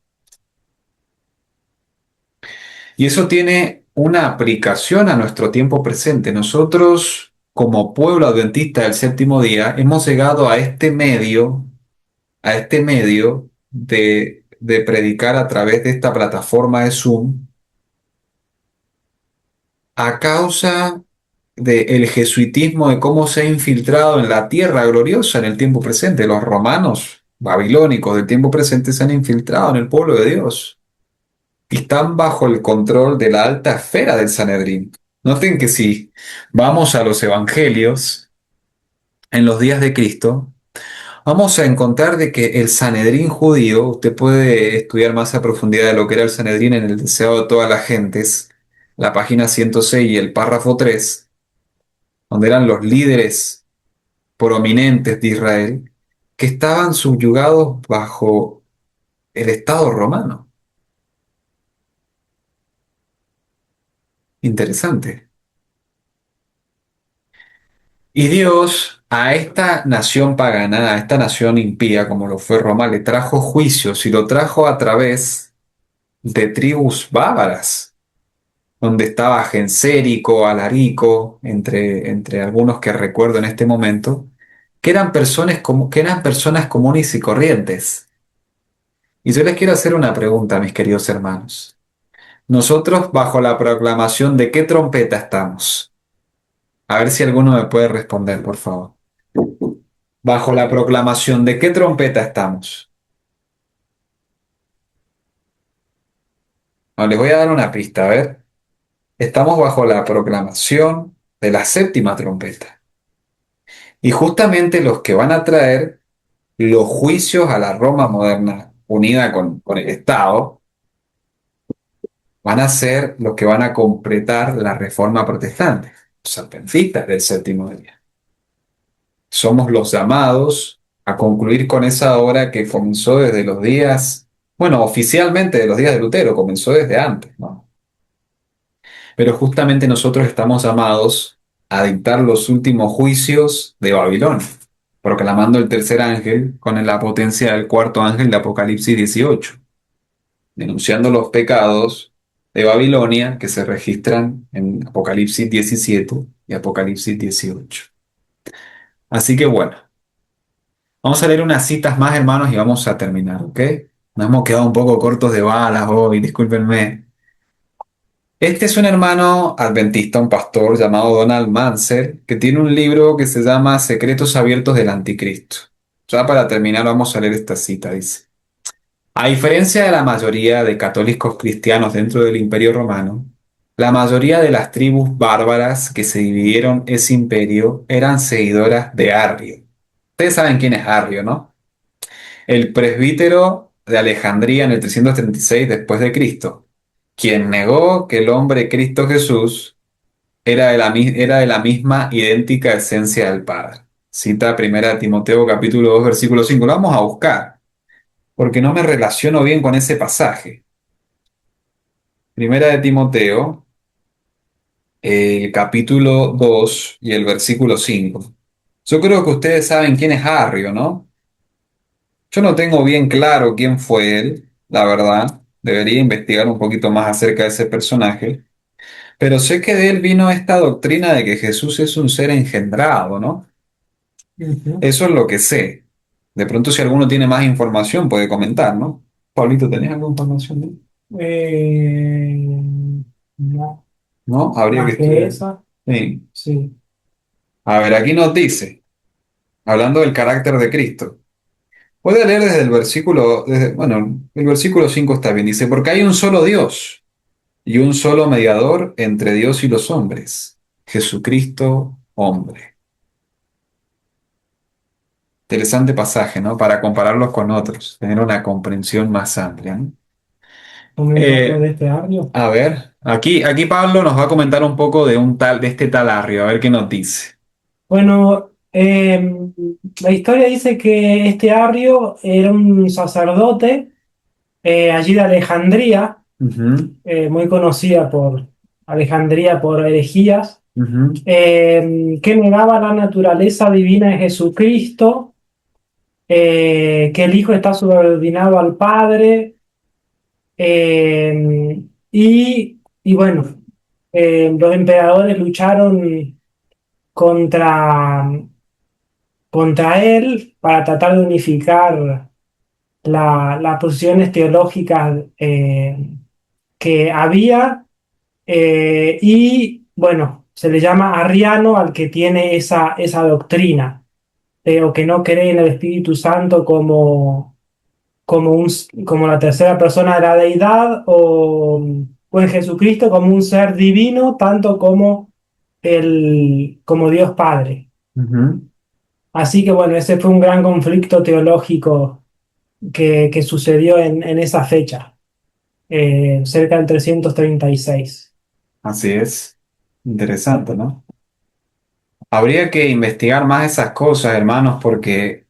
Y eso tiene una aplicación a nuestro tiempo presente. Nosotros, como pueblo adventista del séptimo día, hemos llegado a este medio de predicar a través de esta plataforma de Zoom a causa del jesuitismo, de cómo se ha infiltrado en la tierra gloriosa en el tiempo presente. Los romanos babilónicos del tiempo presente se han infiltrado en el pueblo de Dios y están bajo el control de la alta esfera del Sanedrín. Noten que si vamos a los evangelios en los días de Cristo, vamos a encontrar de que el Sanedrín judío, usted puede estudiar más a profundidad de lo que era el Sanedrín en el Deseado de todas las gentes, la página 106 y el párrafo 3, donde eran los líderes prominentes de Israel, que estaban subyugados bajo el Estado romano. Interesante. Y Dios a esta nación pagana, a esta nación impía, como lo fue Roma, le trajo juicios y lo trajo a través de tribus bárbaras, donde estaba Gensérico, Alarico, entre algunos que recuerdo en este momento, que eran personas comunes y corrientes. Y yo les quiero hacer una pregunta, mis queridos hermanos. Nosotros, bajo la proclamación de qué trompeta estamos. A ver si alguno me puede responder, por favor. Bajo la proclamación de qué trompeta estamos. No, les voy a dar una pista, a ver. Estamos bajo la proclamación de la séptima trompeta. Y justamente los que van a traer los juicios a la Roma moderna, unida con el Estado, van a ser los que van a completar la reforma protestante, los adventistas del séptimo día. Somos los llamados a concluir con esa obra que comenzó desde los días, bueno, oficialmente de los días de Lutero, comenzó desde antes, ¿no? Pero justamente nosotros estamos llamados a dictar los últimos juicios de Babilonia, proclamando el tercer ángel con la potencia del cuarto ángel de Apocalipsis 18, denunciando los pecados de Babilonia que se registran en Apocalipsis 17 y Apocalipsis 18. Así que bueno, vamos a leer unas citas más, hermanos, y vamos a terminar, ¿ok? Nos hemos quedado un poco cortos de balas hoy, discúlpenme. Este es un hermano adventista, un pastor llamado Donald Mansell, que tiene un libro que se llama Secretos Abiertos del Anticristo. Ya para terminar vamos a leer esta cita, dice. A diferencia de la mayoría de católicos cristianos dentro del Imperio Romano, la mayoría de las tribus bárbaras que se dividieron ese imperio eran seguidoras de Arrio. Ustedes saben quién es Arrio, ¿no? El presbítero de Alejandría en el 336 después de Cristo, quien negó que el hombre Cristo Jesús era de la misma idéntica esencia del Padre. Cita primera Timoteo capítulo 2 versículo 5. Lo vamos a buscar, porque no me relaciono bien con ese pasaje. Primera de Timoteo, el capítulo 2 y el versículo 5. Yo creo que ustedes saben quién es Arrio, ¿no? Yo no tengo bien claro quién fue él, la verdad. Debería investigar un poquito más acerca de ese personaje. Pero sé que de él vino esta doctrina de que Jesús es un ser engendrado, ¿no? Ujú. Eso es lo que sé. De pronto, si alguno tiene más información, puede comentar, ¿no? Pablito, ¿tenés alguna información de él? No. ¿No? Habría que Más que estudiar. esa, Sí. sí. A ver, aquí nos dice, hablando del carácter de Cristo. Voy a leer desde el versículo, bueno, el versículo 5 está bien, dice, porque hay un solo Dios y un solo mediador entre Dios y los hombres, Jesucristo hombre. Interesante pasaje, ¿no? Para compararlos con otros, tener una comprensión más amplia, ¿no? Comento Eh, de este Arrio. a ver, aquí Pablo nos va a comentar un poco de este tal Arrio, a ver qué nos dice. Bueno, la historia dice que este Arrio era un sacerdote allí de Alejandría, Ujú, muy conocida por Alejandría por herejías, ujú, que negaba la naturaleza divina de Jesucristo, que el Hijo está subordinado al Padre, y bueno, los emperadores lucharon contra, contra él para tratar de unificar las posiciones teológicas que había, y bueno, se le llama arriano al que tiene esa doctrina, o que no cree en el Espíritu Santo como la tercera persona de la deidad, o en Jesucristo como un ser divino, tanto como Dios Padre. ujú. Así que bueno, ese fue un gran conflicto teológico que sucedió en esa fecha, cerca del 336. Así es. Interesante, ¿no? Habría que investigar más esas cosas, hermanos, porque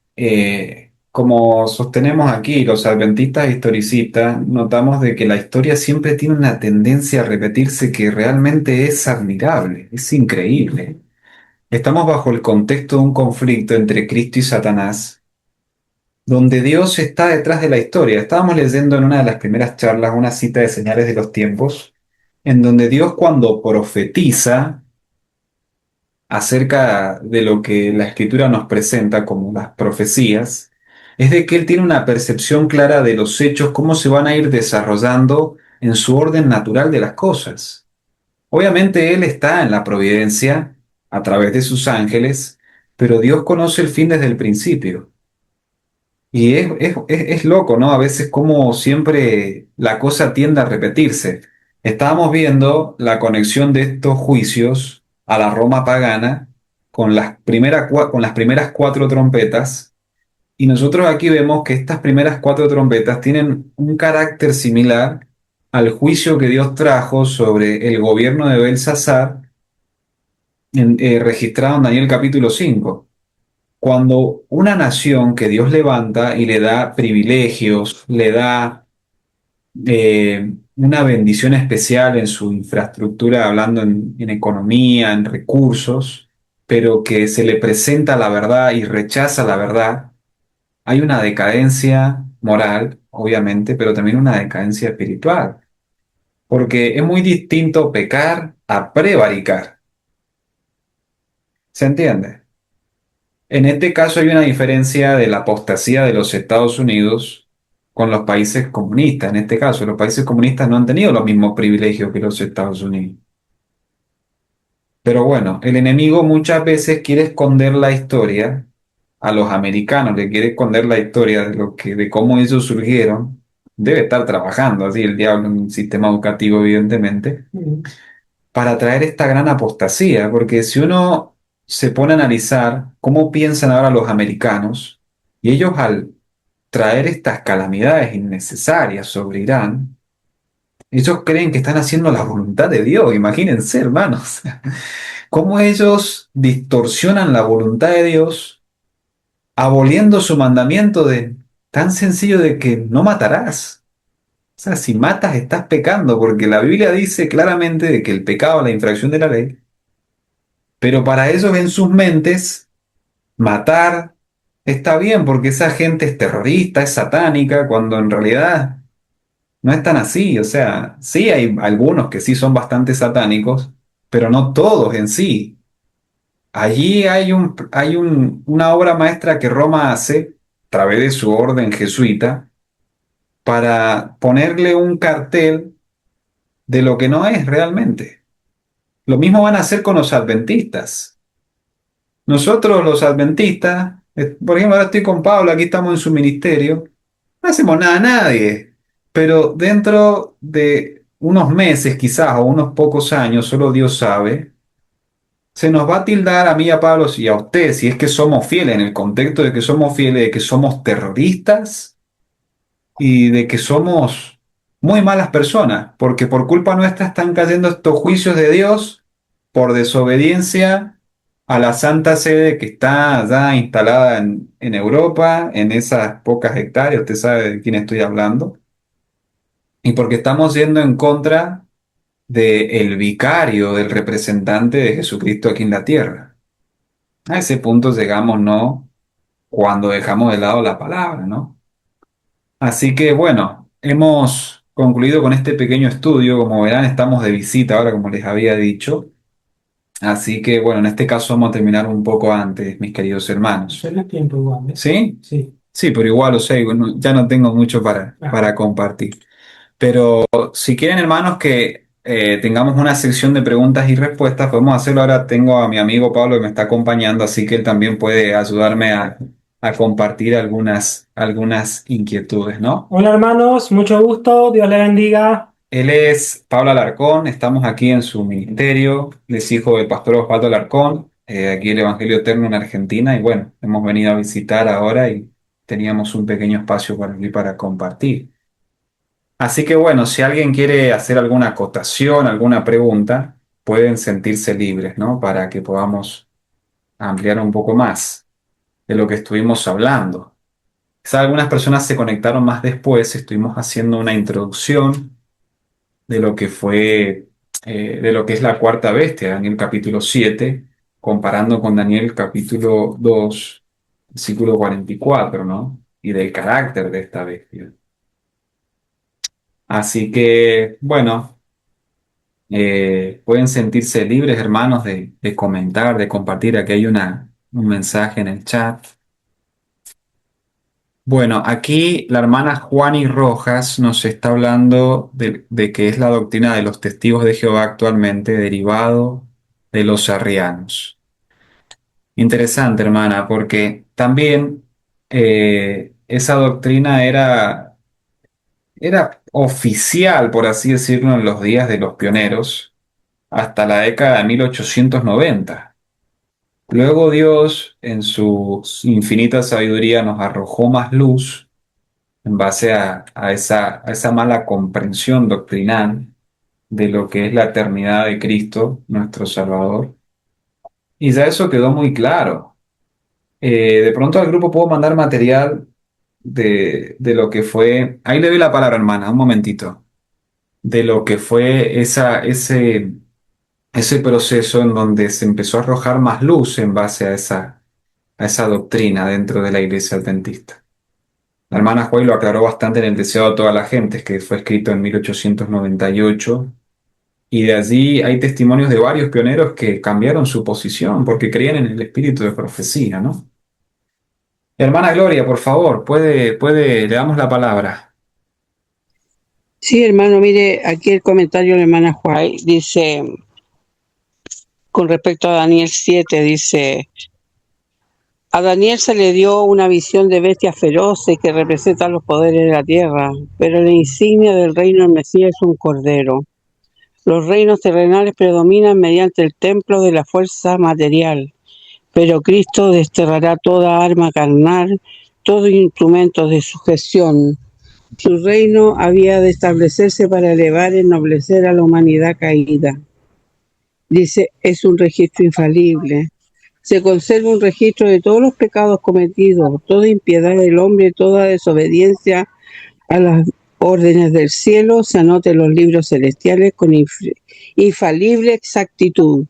como sostenemos aquí, los adventistas historicistas, notamos de que la historia siempre tiene una tendencia a repetirse que realmente es admirable, es increíble. Estamos bajo el contexto de un conflicto entre Cristo y Satanás, donde Dios está detrás de la historia. Estábamos leyendo en una de las primeras charlas una cita de Señales de los Tiempos, en donde Dios cuando profetiza, acerca de lo que la escritura nos presenta como las profecías, es de que él tiene una percepción clara de los hechos, cómo se van a ir desarrollando en su orden natural de las cosas. Obviamente él está en la providencia a través de sus ángeles, pero Dios conoce el fin desde el principio. Y es loco, ¿no? A veces como siempre la cosa tiende a repetirse. Estábamos viendo la conexión de estos juicios a la Roma pagana con con las primeras cuatro trompetas, y nosotros aquí vemos que estas primeras cuatro trompetas tienen un carácter similar al juicio que Dios trajo sobre el gobierno de Belsasar, registrado en Daniel capítulo 5. Cuando una nación que Dios levanta y le da privilegios, le da una bendición especial en su infraestructura, hablando en economía, en recursos, pero que se le presenta la verdad y rechaza la verdad, hay una decadencia moral, obviamente, pero también una decadencia espiritual, porque es muy distinto pecar a prevaricar. ¿Se entiende? En este caso hay una diferencia de la apostasía de los Estados Unidos con los países comunistas. En este caso, los países comunistas no han tenido los mismos privilegios que los Estados Unidos. Pero bueno, el enemigo muchas veces quiere esconder la historia a los americanos, le quiere esconder la historia de cómo ellos surgieron. Debe estar trabajando así el diablo en un sistema educativo, evidentemente, para traer esta gran apostasía, porque si uno se pone a analizar cómo piensan ahora los americanos, y ellos al traer estas calamidades innecesarias sobre Irán, ellos creen que están haciendo la voluntad de Dios, imagínense, hermanos, cómo ellos distorsionan la voluntad de Dios, aboliendo su mandamiento de tan sencillo de que no matarás. O sea, si matas estás pecando, porque la Biblia dice claramente de que el pecado es la infracción de la ley. Pero para ellos en sus mentes, matar está bien porque esa gente es terrorista, es satánica, cuando en realidad no es tan así. O sea, sí hay algunos que sí son bastante satánicos, pero no todos en sí. Allí una obra maestra que Roma hace, a través de su orden jesuita, para ponerle un cartel de lo que no es realmente. Lo mismo van a hacer con los adventistas. Nosotros los adventistas Por ejemplo, ahora estoy con Pablo, aquí estamos en su ministerio. No hacemos nada a nadie, pero dentro de unos meses quizás o unos pocos años, solo Dios sabe, se nos va a tildar a mí, a Pablo y a usted, si es que somos fieles, en el contexto de que somos fieles, de que somos terroristas y de que somos muy malas personas, porque por culpa nuestra están cayendo estos juicios de Dios por desobediencia a la Santa Sede que está ya instalada en Europa, en esas pocas hectáreas, usted sabe de quién estoy hablando, y porque estamos yendo en contra del vicario, del representante de Jesucristo aquí en la tierra. A ese punto llegamos, ¿no? Cuando dejamos de lado la palabra, ¿no? Así que bueno, hemos concluido con este pequeño estudio. Como verán, estamos de visita ahora, como les había dicho. Así que bueno, en este caso vamos a terminar un poco antes, mis queridos hermanos. Tenés tiempo igual, ¿eh? ¿Sí? Sí. Sí, pero igual, o sea, bueno, ya no tengo mucho para compartir. Pero si quieren, hermanos, que tengamos una sección de preguntas y respuestas, podemos hacerlo. Ahora tengo a mi amigo Pablo que me está acompañando, así que él también puede ayudarme a compartir algunas inquietudes, ¿no? Hola hermanos, mucho gusto, Dios le bendiga. Él es Pablo Alarcón, estamos aquí en su ministerio, él es hijo del pastor Osvaldo Alarcón, aquí el Evangelio Eterno en Argentina, y bueno, hemos venido a visitar ahora y teníamos un pequeño espacio por aquí para compartir. Así que bueno, si alguien quiere hacer alguna acotación, alguna pregunta, pueden sentirse libres, ¿no? Para que podamos ampliar un poco más de lo que estuvimos hablando. Quizá algunas personas se conectaron más después, estuvimos haciendo una introducción de lo que fue, de lo que es la cuarta bestia, Daniel capítulo 7, comparando con Daniel capítulo 2, versículo 44, ¿no? Y del carácter de esta bestia. Así que, bueno. Pueden sentirse libres, hermanos, de comentar, de compartir. Aquí hay un mensaje en el chat. Bueno, aquí la hermana Juani Rojas nos está hablando de qué es la doctrina de los testigos de Jehová actualmente, derivado de los arrianos. Interesante, hermana, porque también esa doctrina era oficial, por así decirlo, en los días de los pioneros hasta la década de 1890. Luego Dios, en su infinita sabiduría, nos arrojó más luz en base a esa mala comprensión doctrinal de lo que es la eternidad de Cristo, nuestro Salvador. Y ya eso quedó muy claro. De pronto al grupo puedo mandar material de lo que fue. Ahí le doy la palabra, hermana, un momentito. De lo que fue ese proceso en donde se empezó a arrojar más luz en base a esa doctrina dentro de la iglesia adventista. La hermana Juárez lo aclaró bastante en El Deseado de toda la gente, que fue escrito en 1898, y de allí hay testimonios de varios pioneros que cambiaron su posición porque creían en el espíritu de profecía, ¿no? Hermana Gloria, por favor, le damos la palabra. Sí, hermano, mire, aquí el comentario de la hermana Juárez dice, con respecto a Daniel 7, dice, a Daniel se le dio una visión de bestias feroces que representan los poderes de la tierra, pero la insignia del reino del Mesías es un cordero. Los reinos terrenales predominan mediante el templo de la fuerza material, pero Cristo desterrará toda arma carnal, todo instrumento de sujeción. Su reino había de establecerse para elevar y ennoblecer a la humanidad caída. Dice, es un registro infalible. Se conserva un registro de todos los pecados cometidos, toda impiedad del hombre, toda desobediencia a las órdenes del cielo, se anota en los libros celestiales con infalible exactitud.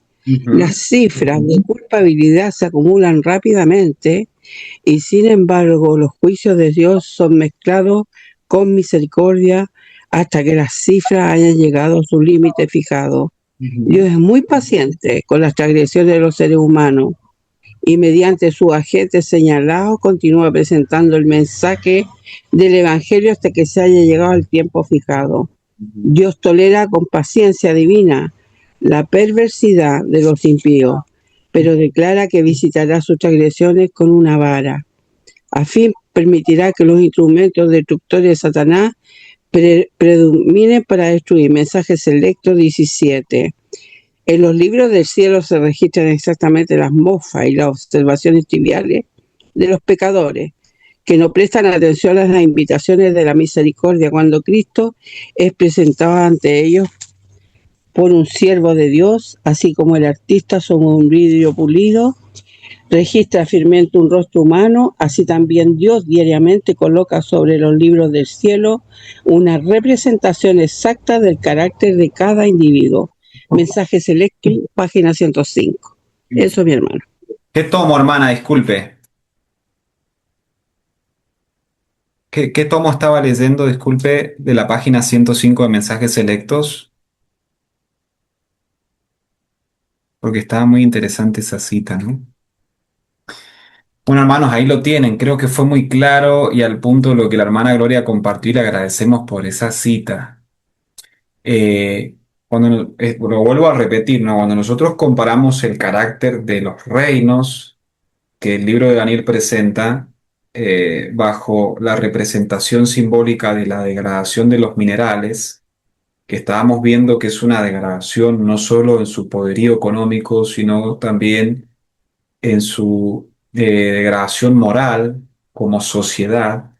Las cifras de culpabilidad se acumulan rápidamente y sin embargo los juicios de Dios son mezclados con misericordia hasta que las cifras hayan llegado a su límite fijado. Dios es muy paciente con las transgresiones de los seres humanos y mediante sus agentes señalados continúa presentando el mensaje del Evangelio hasta que se haya llegado al tiempo fijado. Dios tolera con paciencia divina la perversidad de los impíos, pero declara que visitará sus transgresiones con una vara. A fin permitirá que los instrumentos destructores de Satanás predominen para destruir. Mensaje selecto 17. En los libros del cielo se registran exactamente las mofas y las observaciones triviales de los pecadores, que no prestan atención a las invitaciones de la misericordia cuando Cristo es presentado ante ellos por un siervo de Dios, así como el artista sobre un vidrio pulido registra fielmente un rostro humano, así también Dios diariamente coloca sobre los libros del cielo una representación exacta del carácter de cada individuo. Mensaje selecto, página 105. Eso, mi hermano. ¿Qué tomo, hermana? Disculpe. ¿Qué tomo estaba leyendo? Disculpe, de la página 105 de mensajes selectos, porque estaba muy interesante esa cita, ¿no? Bueno, hermanos, ahí lo tienen. Creo que fue muy claro y al punto lo que la hermana Gloria compartió y le agradecemos por esa cita. Lo vuelvo a repetir, ¿no? Cuando nosotros comparamos el carácter de los reinos que el libro de Daniel presenta, bajo la representación simbólica de la degradación de los minerales, que estábamos viendo que es una degradación no solo en su poderío económico, sino también en su degradación moral como sociedad.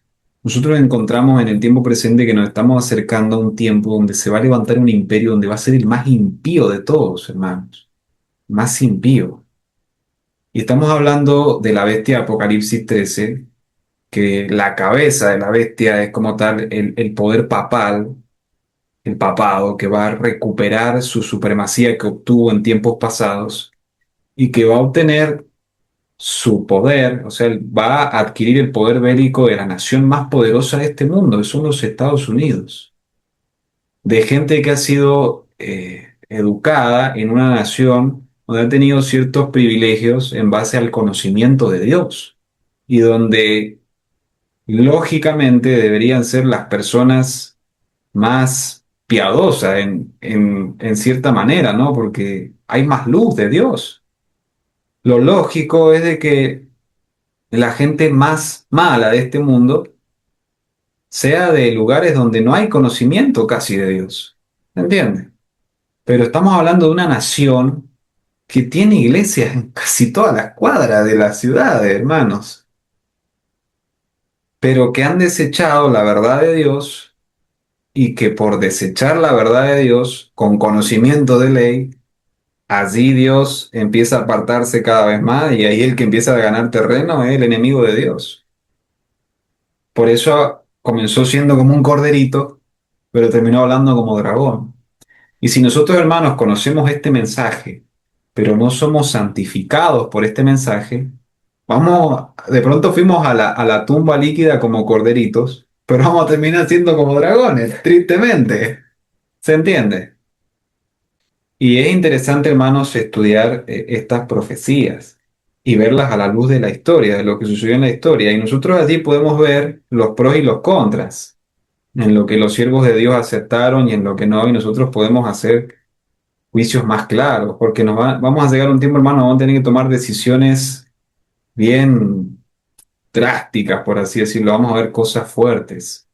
Nosotros encontramos en el tiempo presente que nos estamos acercando a un tiempo donde se va a levantar un imperio donde va a ser el más impío de todos, hermanos, más impío. Y estamos hablando de la bestia de Apocalipsis 13, que la cabeza de la bestia es como tal el poder papal, el papado, que va a recuperar su supremacía que obtuvo en tiempos pasados y que va a obtener su poder, o sea, él va a adquirir el poder bélico de la nación más poderosa de este mundo, que son los Estados Unidos, de gente que ha sido educada en una nación donde ha tenido ciertos privilegios en base al conocimiento de Dios y donde lógicamente deberían ser las personas más piadosas en cierta manera, ¿no? Porque hay más luz de Dios. Lo lógico es de que la gente más mala de este mundo sea de lugares donde no hay conocimiento casi de Dios. ¿Me entiendes? Pero estamos hablando de una nación que tiene iglesias en casi todas las cuadras de las ciudades, hermanos, pero que han desechado la verdad de Dios y que por desechar la verdad de Dios con conocimiento de ley, allí Dios empieza a apartarse cada vez más y ahí el que empieza a ganar terreno es el enemigo de Dios. Por eso comenzó siendo como un corderito, pero terminó hablando como dragón. Y si nosotros, hermanos, conocemos este mensaje, pero no somos santificados por este mensaje, vamos, de pronto fuimos a la tumba líquida como corderitos, pero vamos a terminar siendo como dragones, tristemente. ¿Se entiende? Y es interesante, hermanos, estudiar estas profecías y verlas a la luz de la historia, de lo que sucedió en la historia. Y nosotros allí podemos ver los pros y los contras, en lo que los siervos de Dios aceptaron y en lo que no, y nosotros podemos hacer juicios más claros, porque vamos a llegar a un tiempo, hermano, vamos a tener que tomar decisiones bien drásticas, por así decirlo, vamos a ver cosas fuertes.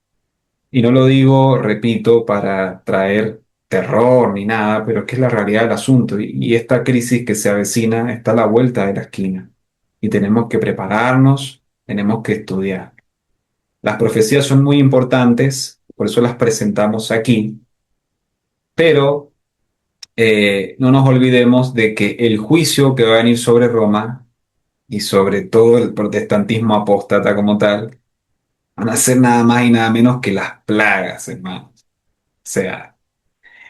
Y no lo digo, repito, para traer terror ni nada, pero es que es la realidad del asunto. Y esta crisis que se avecina está a la vuelta de la esquina. Y tenemos que prepararnos, tenemos que estudiar. Las profecías son muy importantes, por eso las presentamos aquí, pero no nos olvidemos de que el juicio que va a venir sobre Roma y sobre todo el protestantismo apóstata como tal, van a ser nada más y nada menos que las plagas, hermanos. O sea,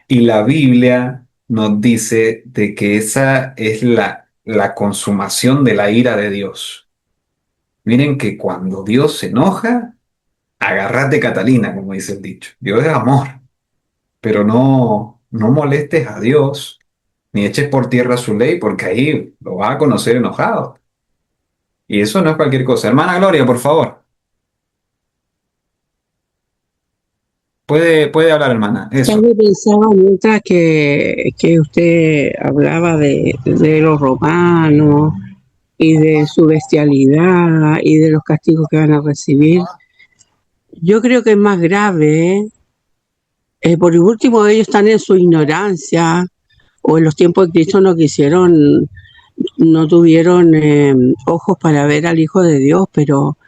y la Biblia nos dice de que esa es la consumación de la ira de Dios. Miren que cuando Dios se enoja, agárrate Catalina, como dice el dicho. Dios es amor, pero no molestes a Dios, ni eches por tierra su ley, porque ahí lo vas a conocer enojado. Y eso no es cualquier cosa. Hermana Gloria, por favor. Puede hablar, hermana. Eso. ¿Sabe? Pensaba mientras que usted hablaba de los romanos y de su bestialidad y de los castigos que van a recibir. Yo creo que es más grave, por último ellos están en su ignorancia o en los tiempos de Cristo no quisieron, no tuvieron ojos para ver al Hijo de Dios, pero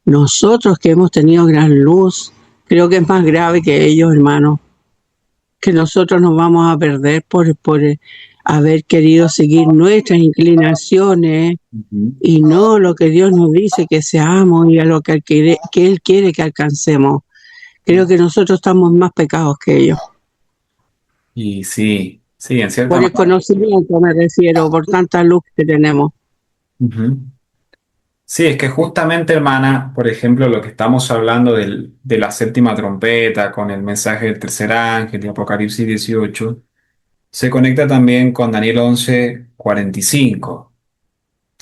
nosotros que hemos tenido gran luz, creo que es más grave que ellos, hermanos, que nosotros nos vamos a perder por haber querido seguir nuestras inclinaciones Ujú. y no lo que Dios nos dice que seamos y a lo que Él quiere que alcancemos. Creo que nosotros estamos más pecados que ellos. Y sí, sí, en cierta Por el manera. conocimiento me refiero, por tanta luz que tenemos. Ujú. Sí, es que justamente, hermana, por ejemplo, lo que estamos hablando de la séptima trompeta con el mensaje del tercer ángel de Apocalipsis 18, se conecta también con Daniel 11:45,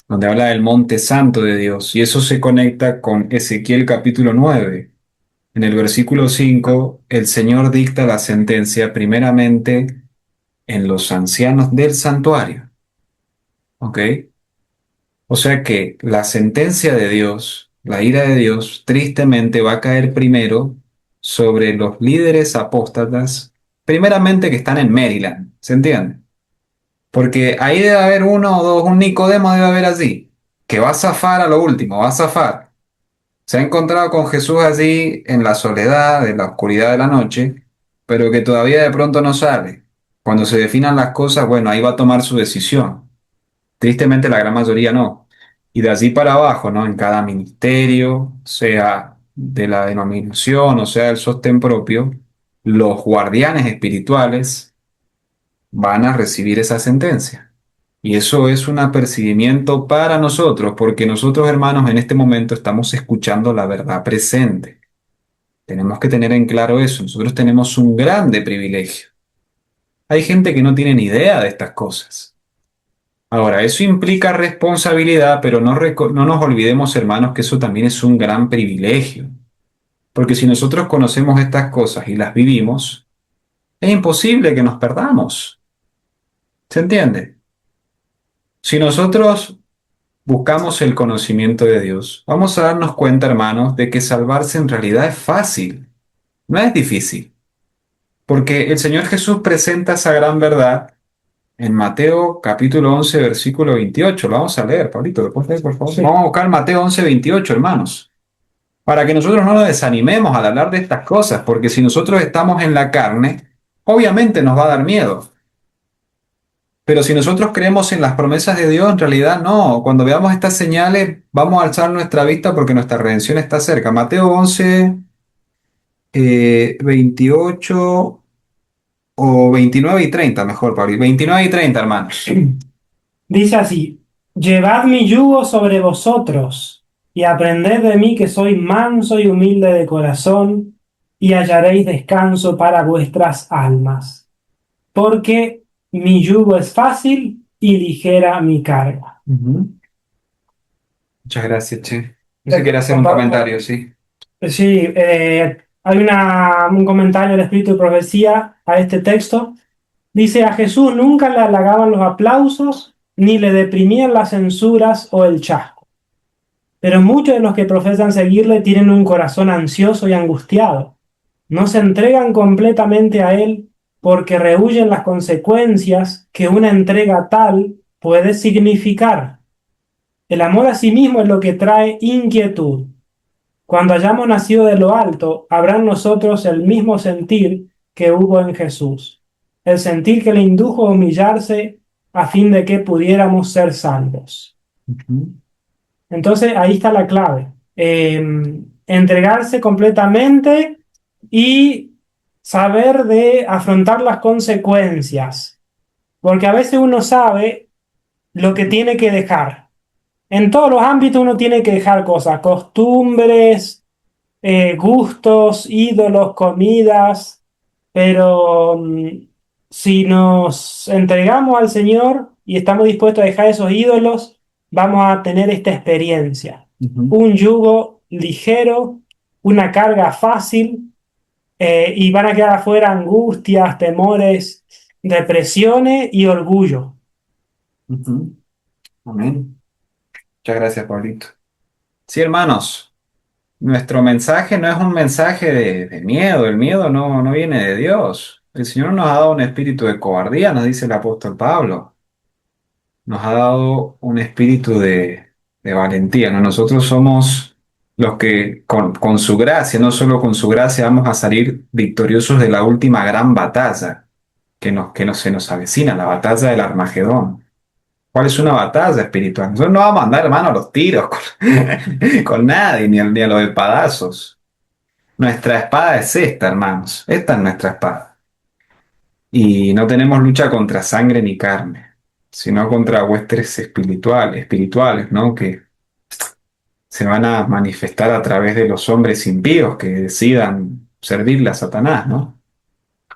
donde habla del monte santo de Dios, y eso se conecta con Ezequiel capítulo 9. En el versículo 5, el Señor dicta la sentencia primeramente en los ancianos del santuario. ¿Ok? O sea que la sentencia de Dios, la ira de Dios, tristemente va a caer primero sobre los líderes apóstatas, primeramente que están en Maryland, ¿se entiende? Porque ahí debe haber uno o dos, un Nicodemo debe haber allí, que va a zafar a lo último, va a zafar. Se ha encontrado con Jesús allí en la soledad, en la oscuridad de la noche, pero que todavía de pronto no sale. Cuando se definan las cosas, bueno, ahí va a tomar su decisión. Tristemente la gran mayoría no. Y de allí para abajo, ¿no? En cada ministerio, sea de la denominación o sea del sostén propio, los guardianes espirituales van a recibir esa sentencia. Y eso es un apercibimiento para nosotros, porque nosotros, hermanos, en este momento estamos escuchando la verdad presente. Tenemos que tener en claro eso. Nosotros tenemos un grande privilegio. Hay gente que no tiene ni idea de estas cosas. Ahora, eso implica responsabilidad, pero no nos olvidemos, hermanos, que eso también es un gran privilegio. Porque si nosotros conocemos estas cosas y las vivimos, es imposible que nos perdamos. ¿Se entiende? Si nosotros buscamos el conocimiento de Dios, vamos a darnos cuenta, hermanos, de que salvarse en realidad es fácil, no es difícil. Porque el Señor Jesús presenta esa gran verdad en Mateo capítulo 11 versículo 28. Lo vamos a leer, Pablito, después de, por favor. Sí. Vamos a buscar Mateo 11:28, hermanos, para que nosotros no nos desanimemos al hablar de estas cosas, porque si nosotros estamos en la carne, obviamente nos va a dar miedo. Pero si nosotros creemos en las promesas de Dios, en realidad no. Cuando veamos estas señales, vamos a alzar nuestra vista porque nuestra redención está cerca. Mateo 11, 28 o 29 y 30, mejor, Pablo. 29 y 30, hermanos. Dice así, llevad mi yugo sobre vosotros y aprended de mí que soy manso y humilde de corazón y hallaréis descanso para vuestras almas, porque mi yugo es fácil y ligera mi carga. Ujú. Muchas gracias, Che. No sé si quiere hacer un Compa- comentario, sí. Sí, hay un comentario de Espíritu y Profecía a este texto. Dice, a Jesús nunca le halagaban los aplausos, ni le deprimían las censuras o el chasco. Pero muchos de los que profesan seguirle tienen un corazón ansioso y angustiado. No se entregan completamente a él porque rehúyen las consecuencias que una entrega tal puede significar. El amor a sí mismo es lo que trae inquietud. Cuando hayamos nacido de lo alto, habrá en nosotros el mismo sentir que hubo en Jesús, el sentir que le indujo a humillarse a fin de que pudiéramos ser salvos. Ujú. Entonces ahí está la clave. Entregarse completamente y saber de afrontar las consecuencias, porque a veces uno sabe lo que tiene que dejar. En todos los ámbitos uno tiene que dejar cosas, costumbres, gustos, ídolos, comidas, pero si nos entregamos al Señor y estamos dispuestos a dejar esos ídolos, vamos a tener esta experiencia. Ujú. Un yugo ligero, una carga fácil, y van a quedar afuera angustias, temores, depresiones y orgullo. Ujú. Amén. Muchas gracias, Pablito. Sí, hermanos, nuestro mensaje no es un mensaje de miedo. El miedo no viene de Dios. El Señor no nos ha dado un espíritu de cobardía, nos dice el apóstol Pablo. Nos ha dado un espíritu de valentía, ¿no? Nosotros somos los que con su gracia, no solo con su gracia, vamos a salir victoriosos de la última gran batalla se nos avecina, la batalla del Armagedón. ¿Cuál es una batalla espiritual? Nosotros no vamos a andar, hermano, a los tiros con nadie, ni a los espadazos. Nuestra espada es esta, hermanos. Esta es nuestra espada. Y no tenemos lucha contra sangre ni carne, sino contra huestes espirituales, ¿no? Que se van a manifestar a través de los hombres impíos que decidan servirle a Satanás, ¿no?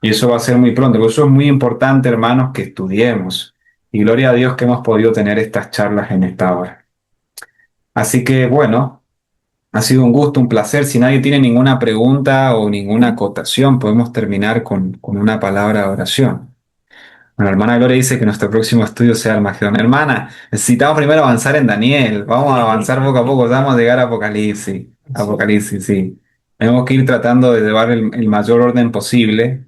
Y eso va a ser muy pronto. Por eso es muy importante, hermanos, que estudiemos. Y gloria a Dios que hemos podido tener estas charlas en esta hora. Así que, bueno, ha sido un gusto, un placer. Si nadie tiene ninguna pregunta o ninguna acotación, podemos terminar con una palabra de oración. Bueno, la hermana Gloria dice que nuestro próximo estudio sea Armagedón. Hermana, necesitamos primero avanzar en Daniel. Vamos a avanzar poco a poco. Vamos a llegar a Apocalipsis. Apocalipsis, sí. Tenemos que ir tratando de llevar el mayor orden posible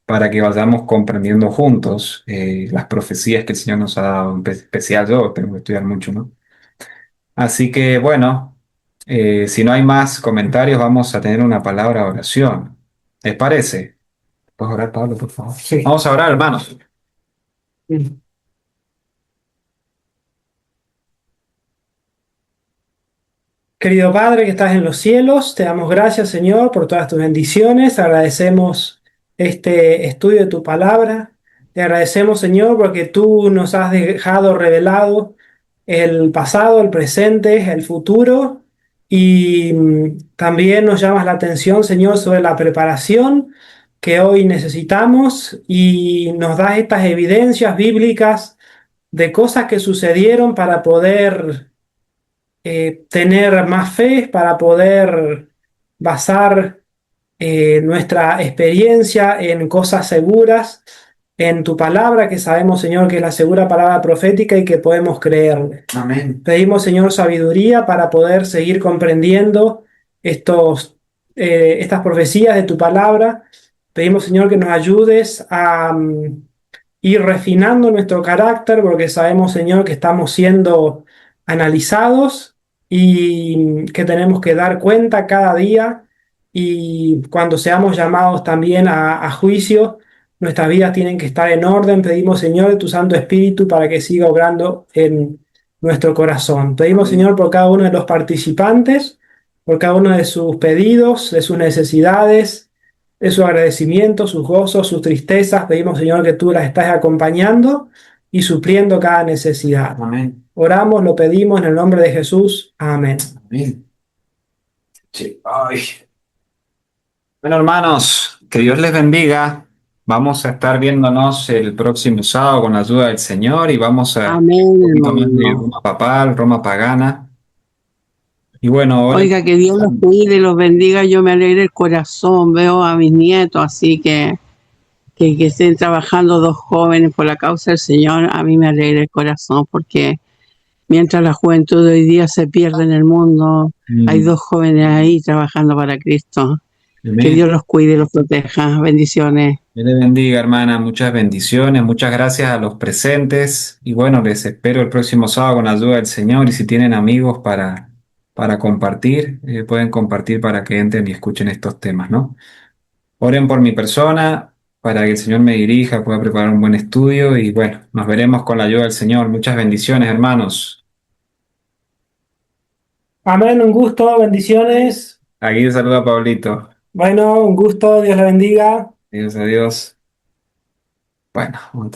para que vayamos comprendiendo juntos las profecías que el Señor nos ha dado. En especial yo tengo que estudiar mucho, ¿no? Así que, bueno, si no hay más comentarios, vamos a tener una palabra de oración. ¿Les parece? ¿Puedes orar, Pablo, por favor? Sí. Vamos a orar, hermanos. Querido Padre que estás en los cielos, te damos gracias, Señor, por todas tus bendiciones. Agradecemos este estudio de tu palabra. Te agradecemos, Señor, porque tú nos has dejado revelado el pasado, el presente, el futuro. Y también nos llamas la atención, Señor, sobre la preparación que hoy necesitamos y nos das estas evidencias bíblicas de cosas que sucedieron para poder tener más fe, para poder basar nuestra experiencia en cosas seguras, en tu palabra, que sabemos, Señor, que es la segura palabra profética y que podemos creerle. Amén. Pedimos, Señor, sabiduría para poder seguir comprendiendo estas profecías de tu palabra. Pedimos, Señor, que nos ayudes a ir refinando nuestro carácter, porque sabemos, Señor, que estamos siendo analizados y que tenemos que dar cuenta cada día, y cuando seamos llamados también a juicio, nuestras vidas tienen que estar en orden. Pedimos, Señor, de tu Santo Espíritu para que siga obrando en nuestro corazón. Pedimos, Señor, por cada uno de los participantes, por cada uno de sus pedidos, de sus necesidades, de su agradecimiento, sus gozos, sus tristezas. Pedimos, Señor, que tú las estás acompañando y supliendo cada necesidad. Amén. Oramos, lo pedimos en el nombre de Jesús. Amén. Amén. Sí. Ay. Bueno, hermanos, que Dios les bendiga. Vamos a estar viéndonos el próximo sábado con la ayuda del Señor y vamos a Amén, un poquito más de hermano. Roma papal, Roma pagana. Y bueno, ahora Oiga, que Dios los cuide, los bendiga. Yo me alegra el corazón, veo a mis nietos, así que estén trabajando dos jóvenes por la causa del Señor. A mí me alegra el corazón, porque mientras la juventud de hoy día se pierde en el mundo, hay dos jóvenes ahí trabajando para Cristo. Que Dios los cuide y los proteja. Bendiciones. Dios les bendiga, hermana. Muchas bendiciones. Muchas gracias a los presentes. Y bueno, les espero el próximo sábado con la ayuda del Señor. Y si tienen amigos para compartir, pueden compartir para que entren y escuchen estos temas, ¿no? Oren por mi persona para que el Señor me dirija, pueda preparar un buen estudio. Y bueno, nos veremos con la ayuda del Señor. Muchas bendiciones, hermanos. Amén, un gusto, bendiciones. Aquí les saluda Pablito. Bueno, un gusto, Dios le bendiga. Adiós, adiós. Bueno, vamos a